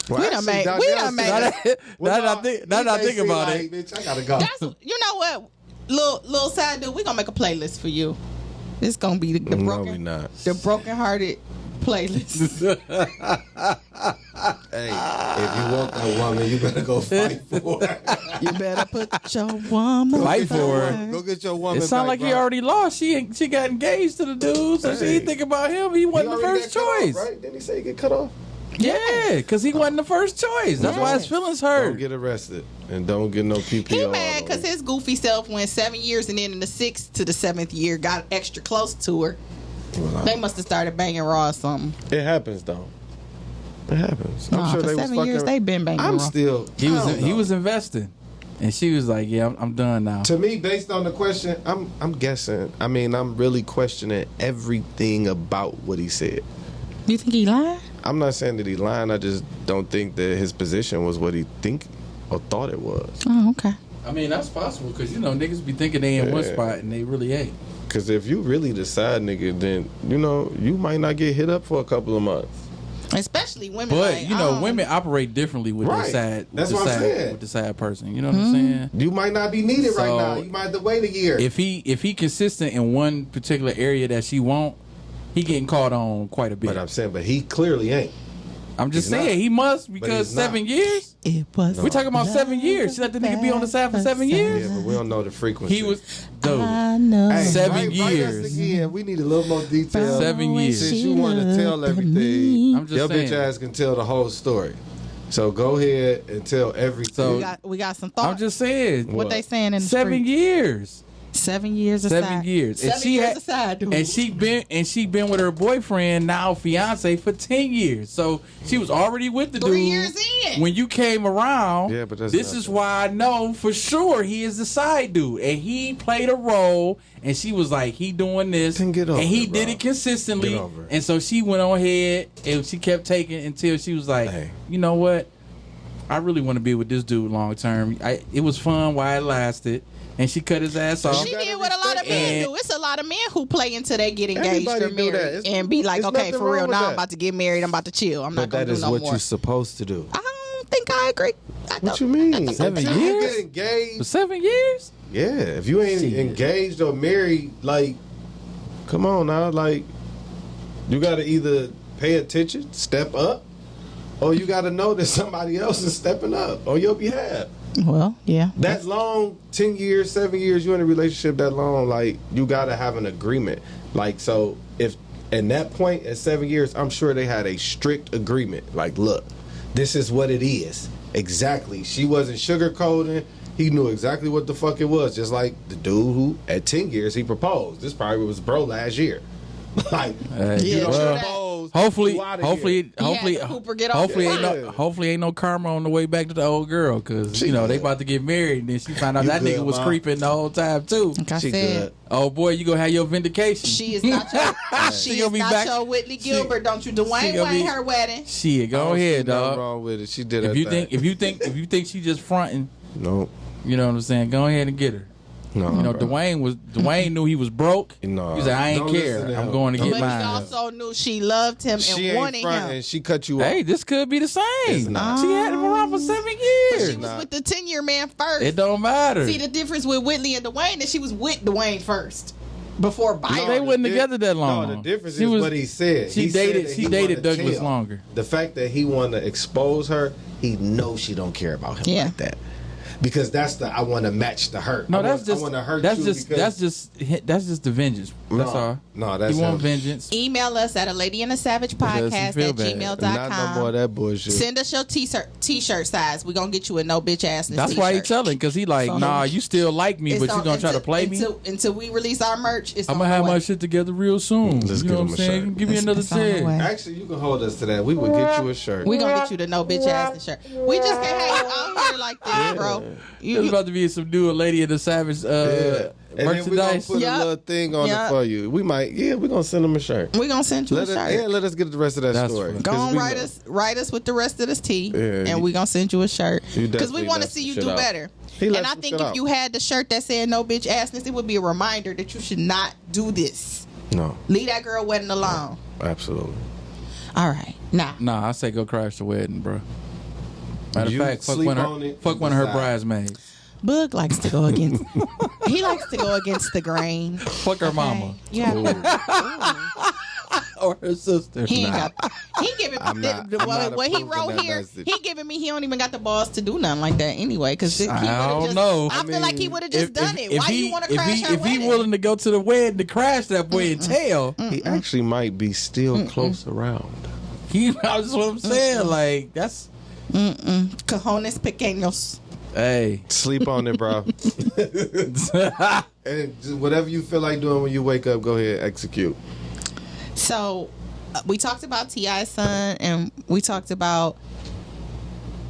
Well, We done actually, made- Donnell we done said- made now it. that, Well, now that I think he about like, it, bitch, I gotta go. That's you know what, little side dude. We gonna make a playlist for you. It's gonna be the No, broken, we not. the broken hearted playlist. Hey, if you want that woman, you better go fight for her. You better put your woman Fight for her. first. Go get your woman. it sounded back, like he bro. already lost. She got engaged to the dude, so she Hey. didn't think about him. He wasn't the already first got cut off, choice. right? Didn't he say he get cut off? Yeah, because he wasn't the first choice. That's why his feelings Don't hurt. get arrested and don't get no PPO. He mad on because you. his goofy self went 7 years and then in the 6th to the 7th year got extra close to her. They must have started banging raw or something. It happens though. It happens. Nah, I'm sure for they was 7 fucking. years they been banging I'm raw. still. He I was don't he know. was investing, and she was like, "Yeah, I'm done now." To me, based on the question, I'm guessing. I mean, I'm really questioning everything about what he said. You think he lied? I'm not saying that he lying. I just don't think that his position was what he think or thought it was. Oh, okay. I mean, that's possible because niggas be thinking they in one Yeah. spot and they really ain't. Because if you really the side nigga, then you might not get hit up for a couple of months. Especially women. But like, women operate differently with Right. their side. That's with the what I'm side, saying. with the side person. You know what I'm saying? You might not be needed right So, now. You might have to wait a year. If he consistent in one particular area that she won't, he getting caught on quite a bit. but I'm saying, but he clearly ain't. I'm just he's saying not. he must because he's not. 7 years. It was. We talking about 7 years. She let the nigga be on the side for 7 years. Yeah, but we don't know the frequency. He was dude. I know. Hey, 7 write us years. again. We need a little more detail. 7 years. Since you want to tell everything, I'm just your saying. bitch ass can tell the whole story. So go ahead and tell everything. So- we got some thoughts. I'm just saying. what they saying in the 7 street. years. 7 years 7 years. And 7 years aside, dude. and she been with her boyfriend, now fiance, for 10 years. So she was already with the 3 dude years in. when you came around. Yeah, but that's this not is that. why I know for sure he is the side dude, and he played a role. And she was like, he doing this, Then get over and he it, did bro. it consistently. Get over it. And so she went on ahead, and she kept taking until she was like, Hey. you know what? I really want to be with this dude long term. It was fun while it lasted, and she cut his ass off. She did what a lot of men And- do. It's a lot of men who play until they get engaged Everybody or do married that. and be like, It's okay, nothing for real, wrong with now I'm that. about to get married. I'm about to chill. I'm not But going that to do is no what more. you're supposed to do. I don't think I agree. What you mean? 7 Until you years? get engaged. For 7 years? Yeah, if you ain't Shit. engaged or married, like, come on now, like, you got to either pay attention, step up, or you got to know that somebody else is stepping up on your behalf. Well, yeah. That long, 10 years, 7 years, you're in a relationship that long, like, you got to have an agreement. Like, so if at that point, at 7 years, I'm sure they had a strict agreement. Like, look, this is what it is. Exactly. She wasn't sugarcoating. He knew exactly what the fuck it was. Just like the dude who, at 10 years, he proposed. This probably was bro last year. Like, Yeah, you don't true that. propose. Hopefully, you outta hopefully, here. hopefully, the Hooper get off hopefully, the ain't lot. no, hopefully ain't no karma on the way back to the old girl, because She you know they good. about to get married, and then she found out You that good, nigga was Ma? creeping the whole time too. Like I She said, good. Oh boy, you gonna have your vindication. she is not your, She she gonna is be not back- your Whitley Gilbert. Don't you, she Dwayne gonna be- Wayne her wedding. Shit, I go don't see ahead, nothing dog. wrong with it. She did her If you thing. think, if you think she just fronting, No. you know what I'm saying? Go ahead and get her. No. You know, bro. Dwayne knew he was broke. No. He said, I ain't Don't care. listen to I'm him. going to Don't get But listen he mine. also knew she loved him She and ain't wanted front him. and she cut you off. Hey, this could be the same. It's not. She had him around for 7 years. She was with the 10-year man first. It don't matter. See the difference with Whitley and Dwayne that she was with Dwayne first before Biden. They wasn't the di- together that long. No, the difference She is was- what he said. she He said dated- that she he dated wanna Douglas tell. longer. The fact that he want to expose her, he knows she don't care about him Yeah. like that. Because that's the I want to match the hurt. No, I that's want to hurt that's you just because that's just the vengeance. That's all. No, that's he want him. vengeance. Email us at a lady and a savage Because he podcast feel at bad. gmail.com. Not no more of that bullshit. Send us your t-shirt size. We're going to get you a no bitch ass That's why he telling, because he like, So- nah, you still like me, but you gonna try to play me. Until we release our merch, it's I'm on gonna the have way. my shit together real soon. Let's you get know him what I'm a saying? shirt. Give me another It's on the 10. way. Actually, you can hold us to that. We will get you a shirt. We're going to get you the no bitch ass shirt. We just can't have you out here like this, bro. There's about to be some new Lady of the Savage Yeah. And then we're gonna merchandise. put Yup. a little thing on Yup. it for you. We might, we're gonna send them a shirt. We're going to send you a shirt. Let us get the rest of that That's story. fine. Go 'Cause on, we write us with the rest of this tea, Yeah, and we're going to send you a shirt. You Because we definitely want to left see some you shit do out. better. He And left I some think shit if out. you had the shirt that said no bitch assness, it would be a reminder that you should not do this. No, Leave that girl wedding alone. absolutely. All right. Now, Nah, I say go crash the wedding, bro. Matter of You fact, fuck sleep one on of it, fuck you one of her decide. bridesmaids. Boog likes to go against. He likes to go against the grain. Fuck her mama Yeah. or her sister. He ain't got. He giving I'm not- I'm not what he approving wrote that here. message. He giving me. He don't even got the balls to do nothing like that anyway. Because he I would've don't just, know. I feel like he would have just done it. Why you want to crash her if he wedding? willing to go to the wedding to crash that boy and tell, He actually might be still close around. that's what I'm saying. Like that's Cojones pequeños. hey. Sleep on it, bro. And just whatever you feel like doing when you wake up, go ahead, execute. So we talked about T.I.'s son, and we talked about.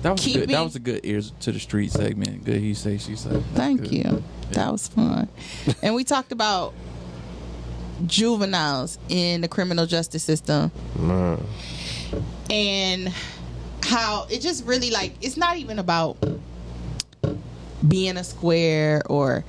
That was good. Keeping- That was a good ears to the street segment. Good he say she say. Thank Good. you. That was fun. And we talked about juveniles in the criminal justice system Man. and how it just really like it's not even about being a square or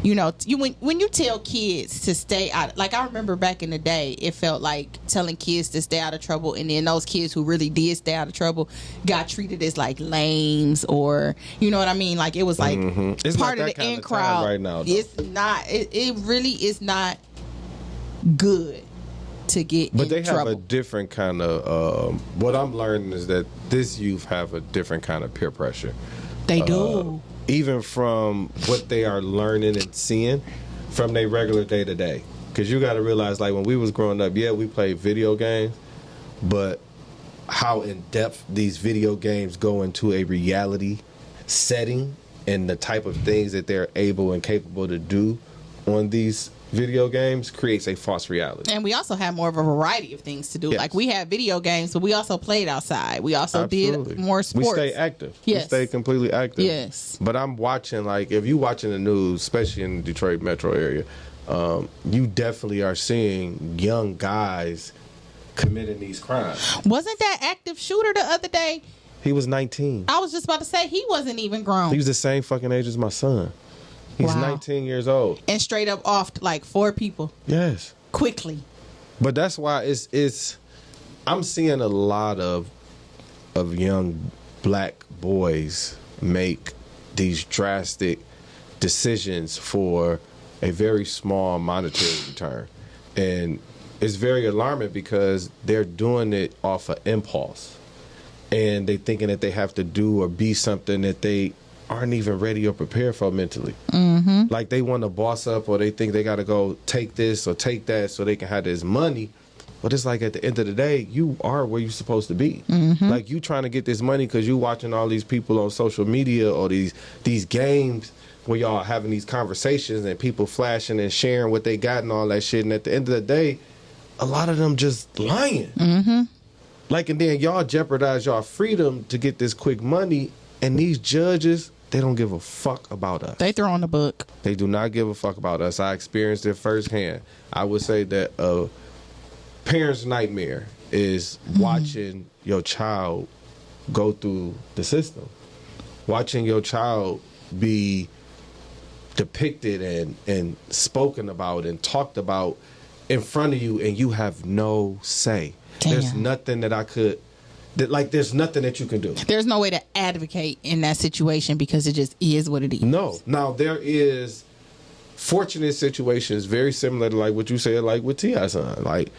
you know you when you tell kids to stay out, like I remember back in the day it felt like telling kids to stay out of trouble, and then those kids who really did stay out of trouble got treated as like lames, or you know what I mean, like it was like It's part not of that the kind in of time crowd right now, though. it's not it really is not good to get But in they have trouble. a different kind of. What I'm learning is that this youth have a different kind of peer pressure. They do. Even from what they are learning and seeing from their regular day to day. Because you got to realize, like when we was growing up, yeah, we played video games, but how in depth these video games go into a reality setting and the type of things that they're able and capable to do on these video games creates a false reality. And we also have more of a variety of things to do. Yes. Like we had video games, but we also played outside. We also Absolutely. did more sports. We stay active. Yes. We stay completely active. Yes. But I'm watching, like, if you watching the news, especially in the Detroit metro area, you definitely are seeing young guys committing these crimes. Wasn't that active shooter the other day? He was 19. I was just about to say he wasn't even grown. He was the same fucking age as my son. He's Wow. 19 years old. And straight up offed like 4 people Yes. quickly. But that's why it's I'm seeing a lot of young black boys make these drastic decisions for a very small monetary return. And it's very alarming because they're doing it off of impulse. And they thinking that they have to do or be something that they aren't even ready or prepared for mentally. Mm-hmm. Like they want to boss up, or they think they got to go take this or take that so they can have this money. But it's like at the end of the day, you are where you're supposed to be. Mm-hmm. Like you trying to get this money because you watching all these people on social media or these games where y'all having these conversations and people flashing and sharing what they got and all that shit. And at the end of the day, a lot of them just lying. Mm-hmm. Like, and then y'all jeopardize y'all freedom to get this quick money. And these judges, they don't give a fuck about us. They throw on the book. They do not give a fuck about us. I experienced it firsthand. I would say that a parent's nightmare is watching your child go through the system. Watching your child be depicted and spoken about and talked about in front of you, and you have no say. Damn. There's nothing that I could, there's nothing that you can do. There's no way to advocate in that situation because it just is what it is. No. Now, there is fortunate situations very similar to like what you said, like with T.I.'s son. Like,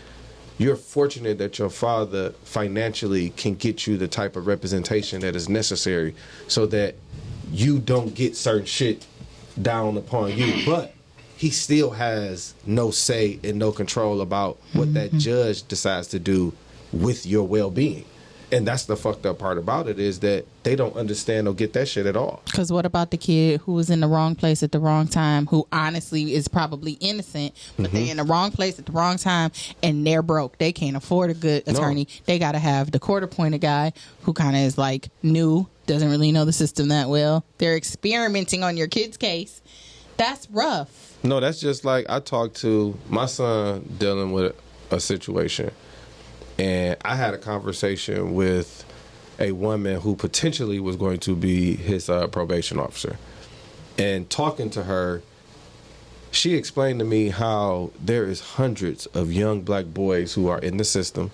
you're fortunate that your father financially can get you the type of representation that is necessary so that you don't get certain shit down upon you. But he still has no say and no control about what that judge decides to do with your well-being. And that's the fucked up part about it, is that they don't understand or get that shit at all. Because what about the kid who was in the wrong place at the wrong time, who honestly is probably innocent, but they're in the wrong place at the wrong time, and they're broke. They can't afford a good attorney. No. They got to have the court-appointed guy who kind of is like new, doesn't really know the system that well. They're experimenting on your kid's case. That's rough. No, that's just like I talked to my son dealing with a situation. And I had a conversation with a woman who potentially was going to be his probation officer. And talking to her, she explained to me how there is hundreds of young black boys who are in the system,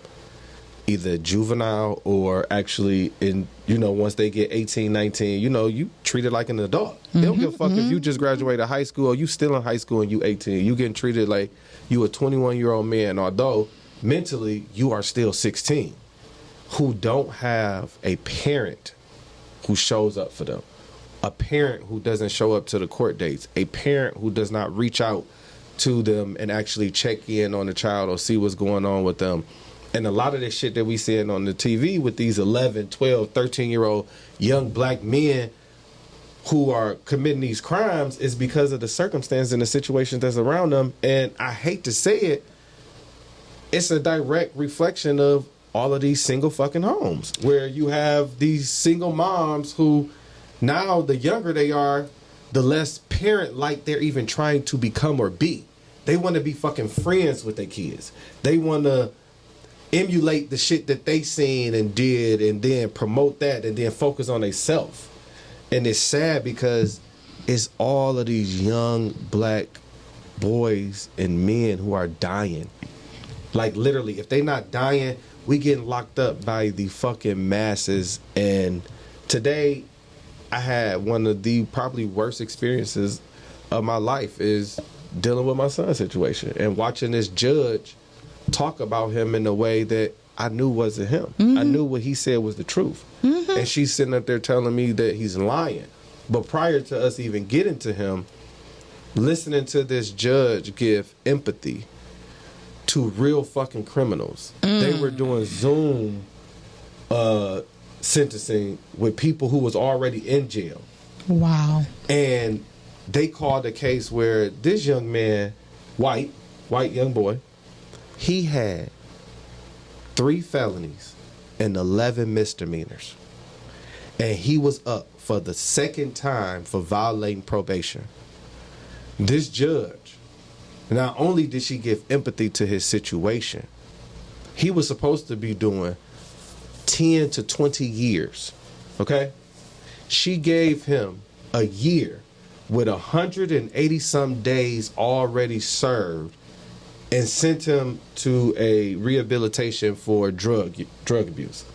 either juvenile or actually in, once they get 18, 19, you treat it like an adult. They don't give a fuck if you just graduated high school or you still in high school and you 18. You getting treated like you a 21-year-old man, although mentally you are still 16, who don't have a parent who shows up for them, a parent who doesn't show up to the court dates, a parent who does not reach out to them and actually check in on the child or see what's going on with them. And a lot of this shit that we seeing on the TV with these 11, 12, 13-year-old young black men who are committing these crimes is because of the circumstance and the situations that's around them. And I hate to say it, it's a direct reflection of all of these single fucking homes where you have these single moms who now the younger they are, the less parent-like they're even trying to become or be. They want to be fucking friends with their kids. They want to emulate the shit that they seen and did and then promote that and then focus on themselves. And it's sad because it's all of these young black boys and men who are dying. Like literally, if they not dying, we getting locked up by the fucking masses. And today I had one of the probably worst experiences of my life is dealing with my son's situation and watching this judge talk about him in a way that I knew wasn't him. Mm-hmm. I knew what he said was the truth. Mm-hmm. And she's sitting up there telling me that he's lying. But prior to us even getting to him, listening to this judge give empathy to real fucking criminals. They were doing Zoom sentencing with people who was already in jail. Wow. And they called a case where this young man, white young boy, he had 3 felonies and 11 misdemeanors. And he was up for the second time for violating probation. This judge, not only did she give empathy to his situation, he was supposed to be doing 10 to 20 years, okay? She gave him a year with 180 some days already served and sent him to a rehabilitation for drug abuse.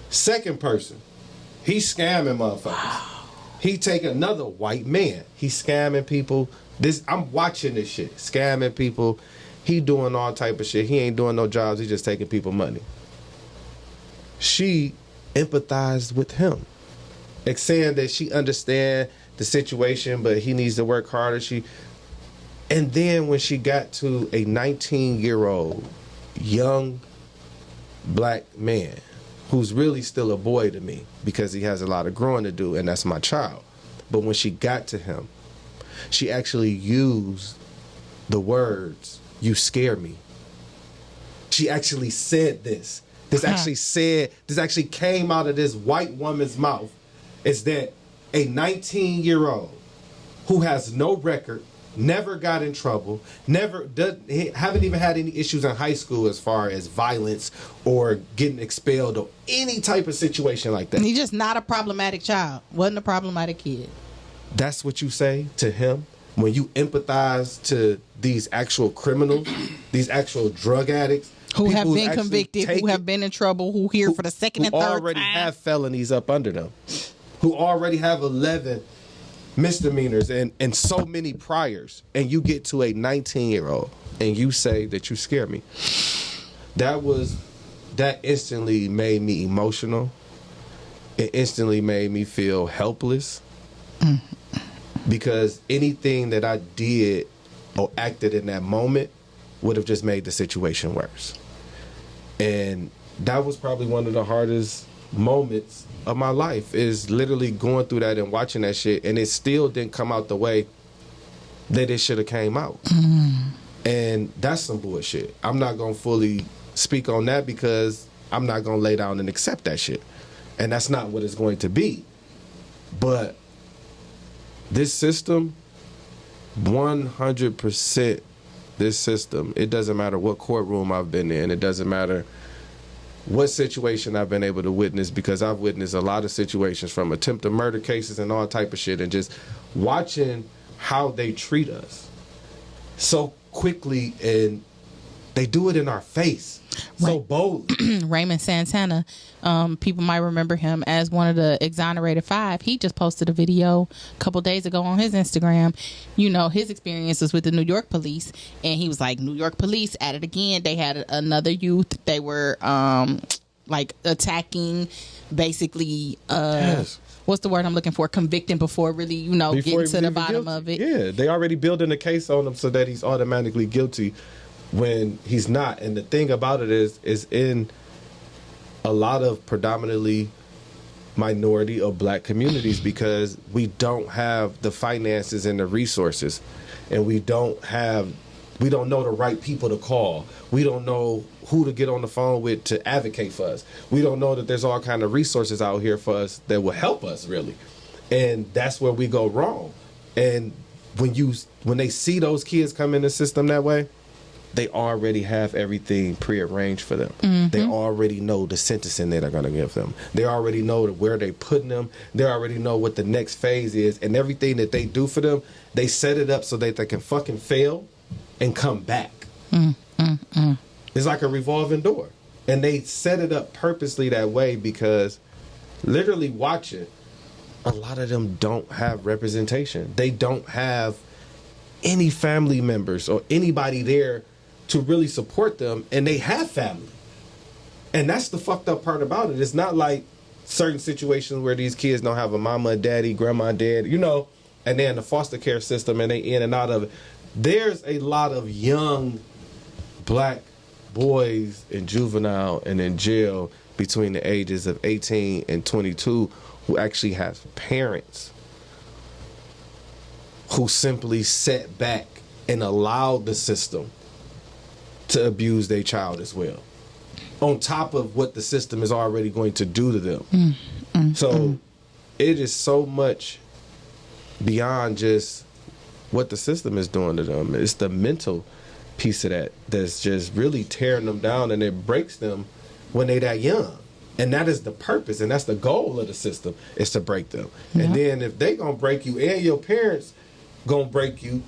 Second person, he's scamming motherfuckers. He take another white man. He's scamming people. I'm watching this shit. Scamming people. He doing all type of shit. He ain't doing no jobs. He just taking people money. She empathized with him, saying that she understand the situation, but he needs to work harder. And then when she got to a 19-year-old young black man who's really still a boy to me because he has a lot of growing to do, and that's my child. But when she got to him, she actually used the words, "You scare me." She actually said this. This actually came out of this white woman's mouth. Is that a 19-year-old who has no record, never got in trouble, haven't even had any issues in high school as far as violence or getting expelled or any type of situation like that. He's just not a problematic child. Wasn't a problematic kid. That's what you say to him when you empathize to these actual criminals, these actual drug addicts. Who have been convicted, who have been in trouble, who here for the second and third time. Who already have felonies up under them. Who already have 11 misdemeanors and so many priors. And you get to a 19-year-old and you say that you scare me. That instantly made me emotional. It instantly made me feel helpless. Because anything that I did or acted in that moment would have just made the situation worse. And that was probably one of the hardest moments of my life, is literally going through that and watching that shit, and it still didn't come out the way that it should have came out. And that's some bullshit. I'm not going to fully speak on that because I'm not going to lay down and accept that shit. And that's not what it's going to be. But this system, 100%, this system, it doesn't matter what courtroom I've been in, it doesn't matter what situation I've been able to witness, because I've witnessed a lot of situations from attempted murder cases and all type of shit, and just watching how they treat us so quickly, and they do it in our face so boldly. Raymond Santana, people might remember him as one of the exonerated 5. He just posted a video a couple days ago on his Instagram, his experiences with the New York police, and he was like, New York police at it again. They had another youth. They were attacking, basically Yes. What's the word I'm looking for? Convicting before really, getting to the bottom of it. Yeah, they already building a case on him so that he's automatically guilty when he's not. And the thing about it is in a lot of predominantly minority or black communities, because we don't have the finances and the resources, and we don't know the right people to call. We don't know who to get on the phone with to advocate for us. We don't know that there's all kind of resources out here for us that will help us, really. And that's where we go wrong. And when they see those kids come in the system that way, they already have everything prearranged for them. Mm-hmm. They already know the sentencing that they're going to give them. They already know where they're putting them. They already know what the next phase is. And everything that they do for them, they set it up so that they can fucking fail and come back. It's like a revolving door. And they set it up purposely that way because literally watching, a lot of them don't have representation. They don't have any family members or anybody there to really support them, and they have family. And that's the fucked up part about it. It's not like certain situations where these kids don't have a mama, a daddy, grandma, dad, and they're in the foster care system and they in and out of it. There's a lot of young black boys in juvenile and in jail between the ages of 18 and 22 who actually have parents who simply sat back and allowed the system to abuse their child as well, on top of what the system is already going to do to them. It is so much beyond just what the system is doing to them. It's the mental piece of that that's just really tearing them down, and it breaks them when they're that young. And that is the purpose, and that's the goal of the system, is to break them. Yeah. And then if they gonna break you and your parents gonna break you,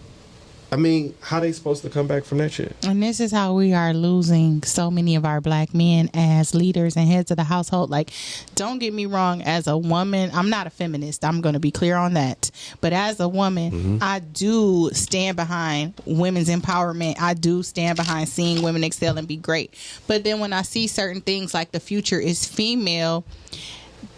I mean, how they supposed to come back from that shit? And this is how we are losing so many of our black men as leaders and heads of the household. Like, don't get me wrong, as a woman, I'm not a feminist. I'm going to be clear on that. But as a woman, I do stand behind women's empowerment. I do stand behind seeing women excel and be great. But then when I see certain things like the future is female,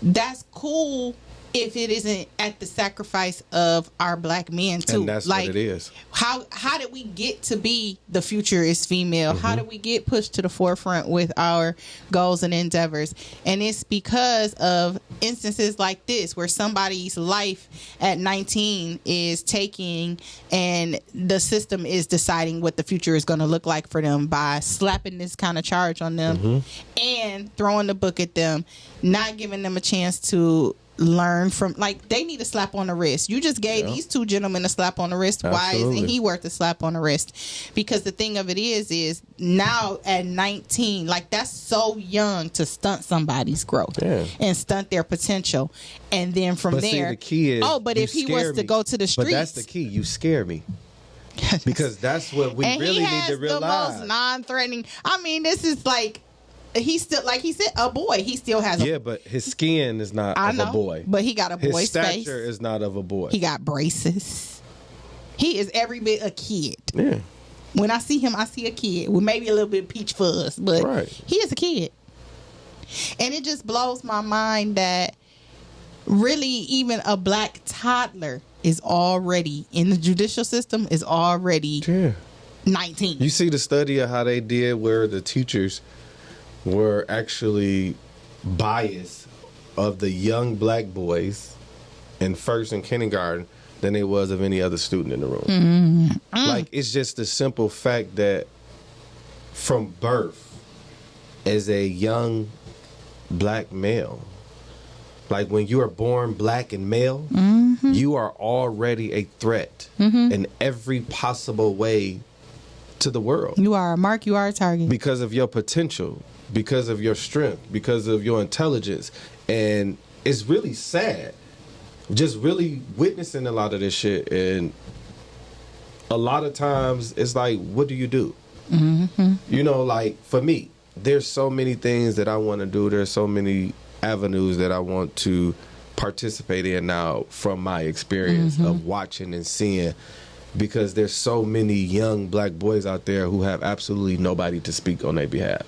that's cool if it isn't at the sacrifice of our black men too. And that's like, what it is. How did we get to be the future is female? How did we get pushed to the forefront with our goals and endeavors? And it's because of instances like this, where somebody's life at 19 is taking, and the system is deciding what the future is going to look like for them by slapping this kind of charge on them and throwing the book at them, not giving them a chance to learn from. Like, they need a slap on the wrist. You just gave these two gentlemen a slap on the wrist. Absolutely. Why isn't he worth a slap on the wrist? Because the thing of it is now at 19, like, that's so young to stunt somebody's growth and stunt their potential. And then from but there, see, the key is, but if he was to go to the streets, but that's the key. You scare me. Because that's what we and really he has need to realize. the most non-threatening. I mean, this is like, he's still, like he said, a boy. He still has a... Yeah, but his skin is not of a boy. But he got a boy's his stature face. is not of a boy. He got braces. He is every bit a kid. Yeah. When I see him, I see a kid with maybe a little bit of peach fuzz, but he is a kid. And it just blows my mind that really even a black toddler is already in the judicial system, is already 19. You see the study of how they did where the teachers were actually biased of the young black boys in first and kindergarten than they was of any other student in the room. Like, it's just the simple fact that from birth, as a young black male, like when you are born black and male, you are already a threat in every possible way to the world. You are a mark, you are a target. Because of your potential, because of your strength, because of your intelligence. And it's really sad just really witnessing a lot of this shit. And a lot of times it's like, what do you do? You know, like for me, there's so many things that I want to do. There's so many avenues that I want to participate in now from my experience of watching and seeing, because there's so many young black boys out there who have absolutely nobody to speak on their behalf.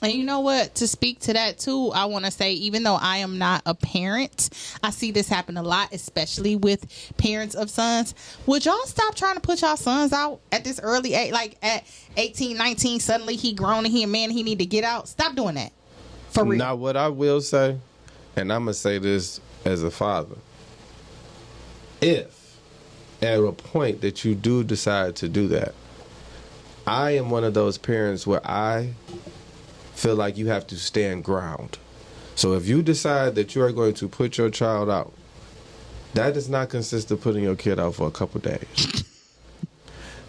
And you know what? To speak to that too, I want to say, even though I am not a parent, I see this happen a lot, especially with parents of sons. Would y'all stop trying to put y'all sons out at this early age? Like at 18, 19, suddenly he grown and he a man, he need to get out. Stop doing that. For real. Now, what I will say, and I'm going to say this as a father, if at a point that you do decide to do that, I am one of those parents where I feel like you have to stand ground. So if you decide that you are going to put your child out, that does not consist of putting your kid out for a couple days.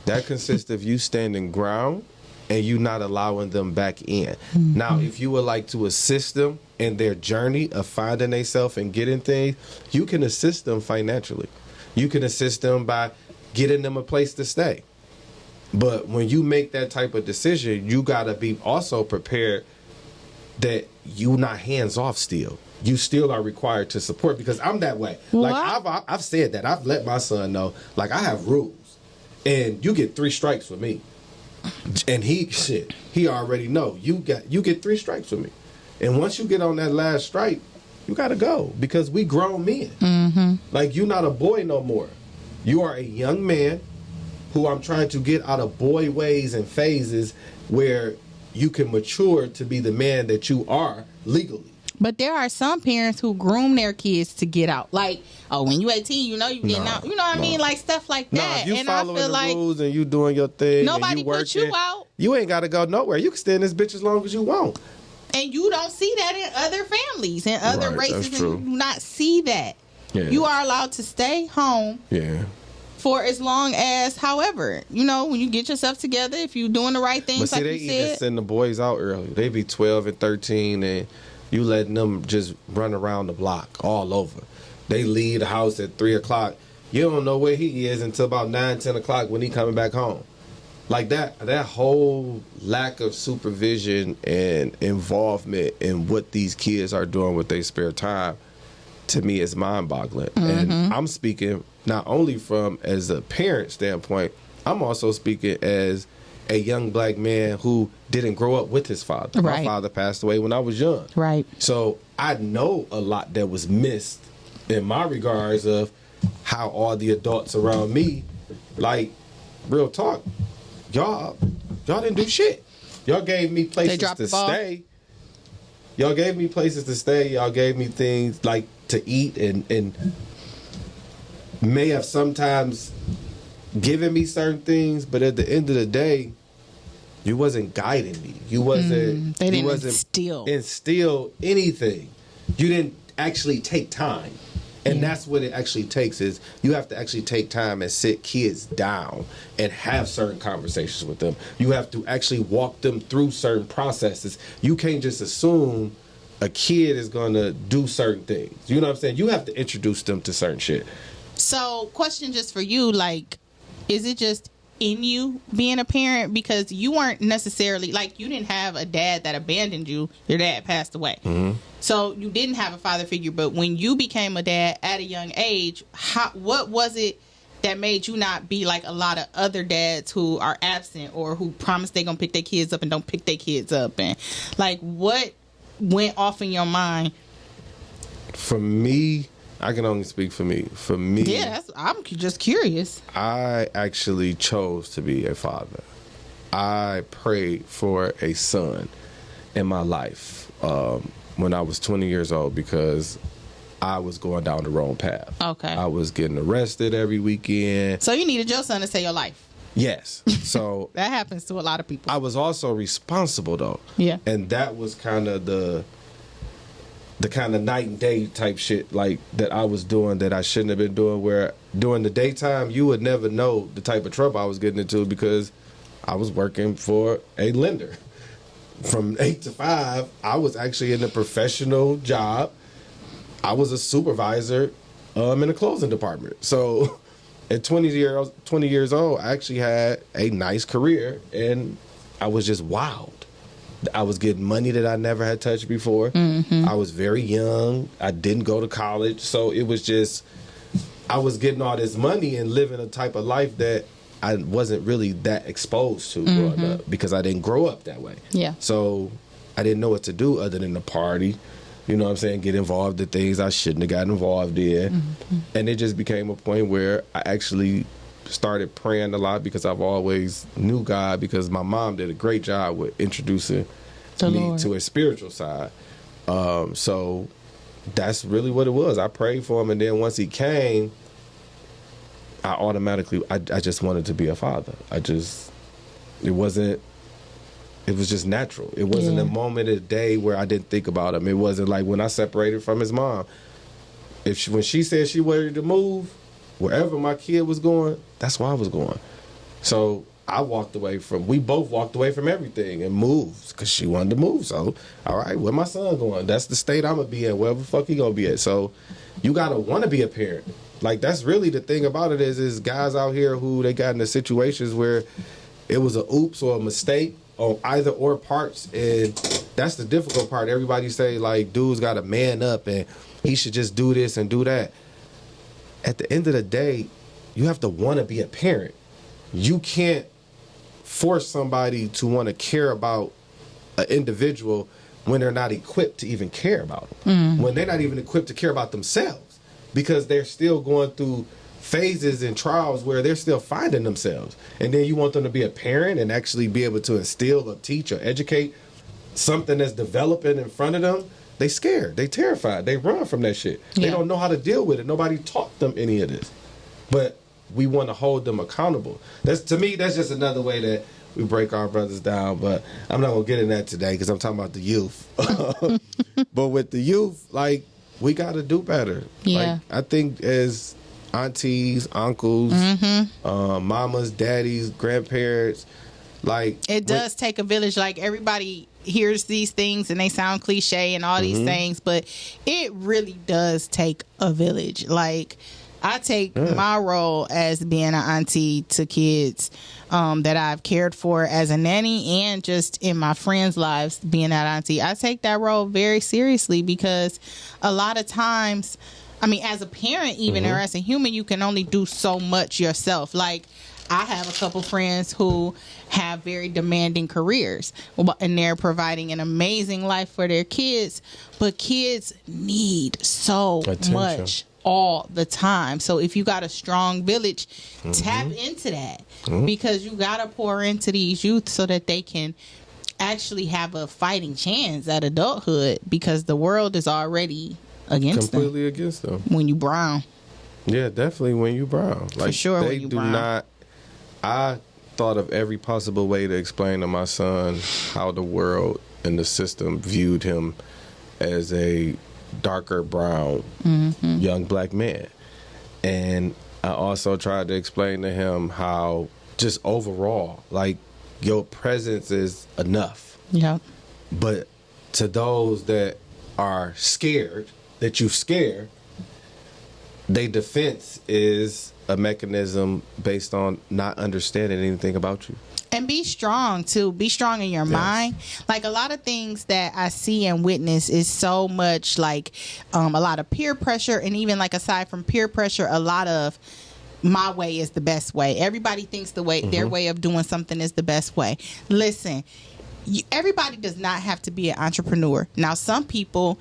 That consists of you standing ground and you not allowing them back in. Now, if you would like to assist them in their journey of finding themselves and getting things, you can assist them financially. You can assist them by getting them a place to stay. But when you make that type of decision, you got to be also prepared that you not hands off still. You still are required to support, because I'm that way. What? Like I've said that. I've let my son know, like, I have rules. And you get 3 strikes with me. And he already know. You get 3 strikes with me. And once you get on that last strike, you got to go, because we grown men. Like, you're not a boy no more. You are a young man who I'm trying to get out of boy ways and phases where you can mature to be the man that you are legally. But there are some parents who groom their kids to get out. Like, oh, when you 18, you getting out. You know what I mean? Like stuff like No, that. if you and following I feel the like rules and you doing your thing, nobody and you put you working, out. you ain't got to go nowhere. You can stay in this bitch as long as you want. And you don't see that in other families and other Right, races. that's true. And you do not see that. Yeah. You are allowed to stay home Yeah. for as long as, however, when you get yourself together, if you're doing the right things, But see, like they you even said. send the boys out early. They be 12 and 13, and you letting them just run around the block all over. They leave the house at 3 o'clock. You don't know where he is until about 9, 10 o'clock when he coming back home. Like that whole lack of supervision and involvement in what these kids are doing with their spare time, to me, is mind-boggling. And I'm speaking not only from as a parent standpoint, I'm also speaking as a young black man who didn't grow up with his father. Right. My father passed away when I was young. Right. So I know a lot that was missed in my regards of how all the adults around me, like, real talk, y'all didn't do shit. Y'all gave me places dropped to the ball. stay. Y'all gave me places to stay. Y'all gave me things like to eat and may have sometimes given me certain things, but at the end of the day, you wasn't guiding me. You wasn't. They you didn't wasn't instill anything. You didn't actually take time. And that's what it actually takes is you have to actually take time and sit kids down and have certain conversations with them. You have to actually walk them through certain processes. You can't just assume a kid is going to do certain things. You know what I'm saying? You have to introduce them to certain shit. So, question just for you, like, is it just in you being a parent? Because you weren't necessarily, like, you didn't have a dad that abandoned you. Your dad passed away. So you didn't have a father figure, but when you became a dad at a young age, what was it that made you not be like a lot of other dads who are absent or who promise they're going to pick their kids up and don't pick their kids up? And like, what went off in your mind? For me, I can only speak for me. For me, Yeah, I'm just curious. I actually chose to be a father. I prayed for a son in my life when I was 20 years old because I was going down the wrong path. Okay. I was getting arrested every weekend. So you needed your son to save your life. Yes. So That happens to a lot of people. I was also responsible though. Yeah. And that was kind of the kind of night and day type shit like that I was doing that I shouldn't have been doing, where during the daytime you would never know the type of trouble I was getting into because I was working for a lender. From 8 to 5, I was actually in a professional job. I was a supervisor in a closing department. So at 20 years old, I actually had a nice career, and I was just wild. I was getting money that I never had touched before. I was very young. I didn't go to college. So it was just, I was getting all this money and living a type of life that I wasn't really that exposed to growing up because I didn't grow up that way. Yeah. So I didn't know what to do other than to party. You know what I'm saying? Get involved in things I shouldn't have gotten involved in. And it just became a point where I actually started praying a lot because I've always knew God, because my mom did a great job with introducing The me Lord. to a spiritual side. So that's really what it was. I prayed for him, and then once he came, I automatically, I just wanted to be a father. It was just natural. It wasn't Yeah. a moment of the day where I didn't think about him. It wasn't like when I separated from his mom. When she said she wanted to move, wherever my kid was going, that's where I was going. So we both walked away from everything and moved because she wanted to move. So, all right, where my son going? That's the state I'm going to be at, wherever the fuck he going to be at. So you got to want to be a parent. Like, that's really the thing about it is guys out here who they got into situations where it was a oops or a mistake on either or parts, and that's the difficult part. Everybody say, like, dude's got to man up and he should just do this and do that. At the end of the day, you have to want to be a parent. You can't force somebody to want to care about an individual when they're not equipped to even care about them. When they're not even equipped to care about themselves. Because they're still going through phases and trials where they're still finding themselves. And then you want them to be a parent and actually be able to instill or teach or educate something that's developing in front of them. they scared, they terrified, they run from that shit. Yeah. They don't know how to deal with it. Nobody taught them any of this. But we want to hold them accountable. That's, to me, that's just another way that we break our brothers down. But I'm not gonna get in that today because I'm talking about the youth. But with the youth, like, we gotta do better. Yeah. Like, I think as aunties, uncles, mamas, daddies, grandparents, like, it does take a village. Like, everybody hears these things and they sound cliche and all these things, but it really does take a village. Like, I take my role as being an auntie to kids that I've cared for as a nanny, and just in my friends' lives being that auntie. I take that role very seriously because a lot of times, I mean, as a parent even, or as a human, you can only do so much yourself. Like, I have a couple friends who have very demanding careers, and they're providing an amazing life for their kids, but kids need so much all the time. So if you got a strong village, tap into that, because you got to pour into these youth so that they can actually have a fighting chance at adulthood, because the world is already against completely against them when you brown. Yeah, definitely when you brown. Like, for sure, they when you do brown. not. I thought of every possible way to explain to my son how the world and the system viewed him as a darker brown young black man. And I also tried to explain to him how, just overall, like, your presence is enough. Yeah. But to those that are scared, that you scare, their defense is a mechanism based on not understanding anything about you. And be strong too. Be strong in your mind. Like, a lot of things that I see and witness is so much like a lot of peer pressure, and even, like, aside from peer pressure, a lot of my way is the best way. Everybody thinks the way their way of doing something is the best way. Listen, everybody does not have to be an entrepreneur. Now, some people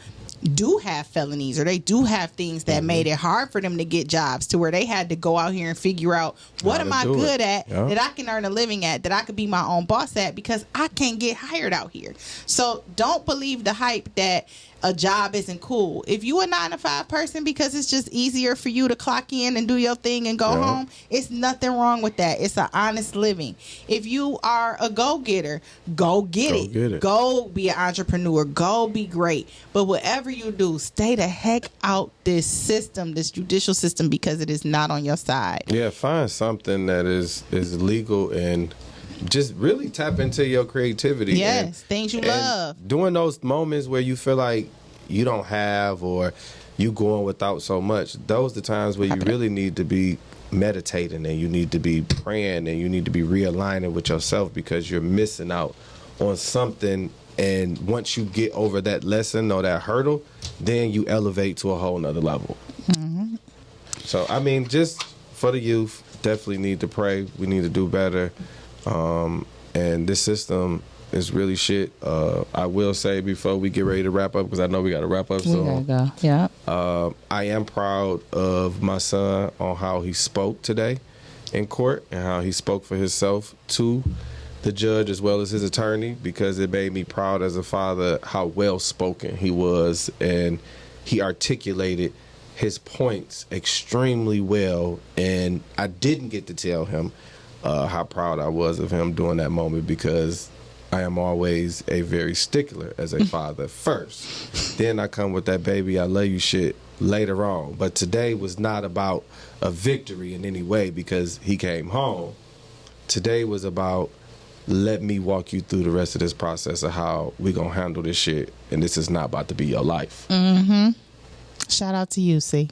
do have felonies, or they do have things that made it hard for them to get jobs, to where they had to go out here and figure out, what am I good at that I can earn a living at, that I could be my own boss at, because I can't get hired out here. So don't believe the hype that a job isn't cool. If you a 9-to-5 person because it's just easier for you to clock in and do your thing and go home, it's nothing wrong with that. It's an honest living. If you are a go-getter, go get it. Go be an entrepreneur. Go be great. But whatever you do, stay the heck out this system, this judicial system, because it is not on your side. Yeah, find something that is legal, and just really tap into your creativity. Yes, things you love. During those moments where you feel like you don't have, or you going without so much, those are the times where you really need to be meditating, and you need to be praying, and you need to be realigning with yourself, because you're missing out on something. And once you get over that lesson or that hurdle, then you elevate to a whole nother level. So, I mean, just for the youth, definitely need to pray. We need to do better. And this system is really shit. I will say, before we get ready to wrap up, because I know we got to wrap up soon. We gotta go. Yeah. I am proud of my son on how he spoke today in court, and how he spoke for himself to the judge as well as his attorney, because it made me proud as a father how well spoken he was, and he articulated his points extremely well. And I didn't get to tell him how proud I was of him during that moment, because I am always a very stickler as a father first. Then I come with that baby I love you shit later on. But today was not about a victory in any way, because he came home. Today was about, let me walk you through the rest of this process of how we gonna handle this shit, and this is not about to be your life. Shout out to you, C.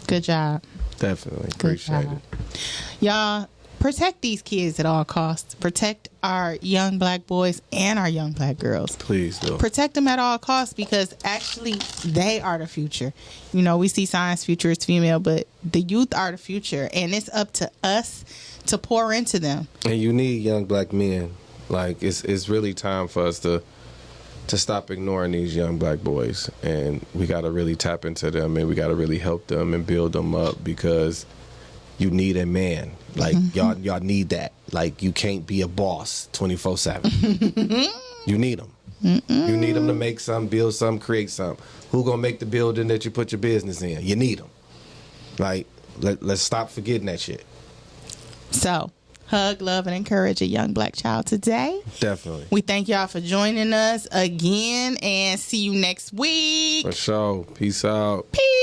Good job. Definitely. Good Appreciate job. it. Y'all, protect these kids at all costs. Protect our young black boys and our young black girls. Please do. Protect them at all costs, because actually they are the future. You know, we see science futurists female, but the youth are the future, and it's up to us to pour into them. And you need young black men. Like, it's really time for us to stop ignoring these young black boys, and we got to really tap into them, and we got to really help them and build them up, because you need a man. Like, y'all need that. Like, you can't be a boss 24/7. You need them. You need them to make something, build something, create something. Who gonna make the building that you put your business in? You need them. Like, let's stop forgetting that shit. So, hug, love, and encourage a young black child today. Definitely. We thank y'all for joining us again and see you next week. For sure. Peace out. Peace.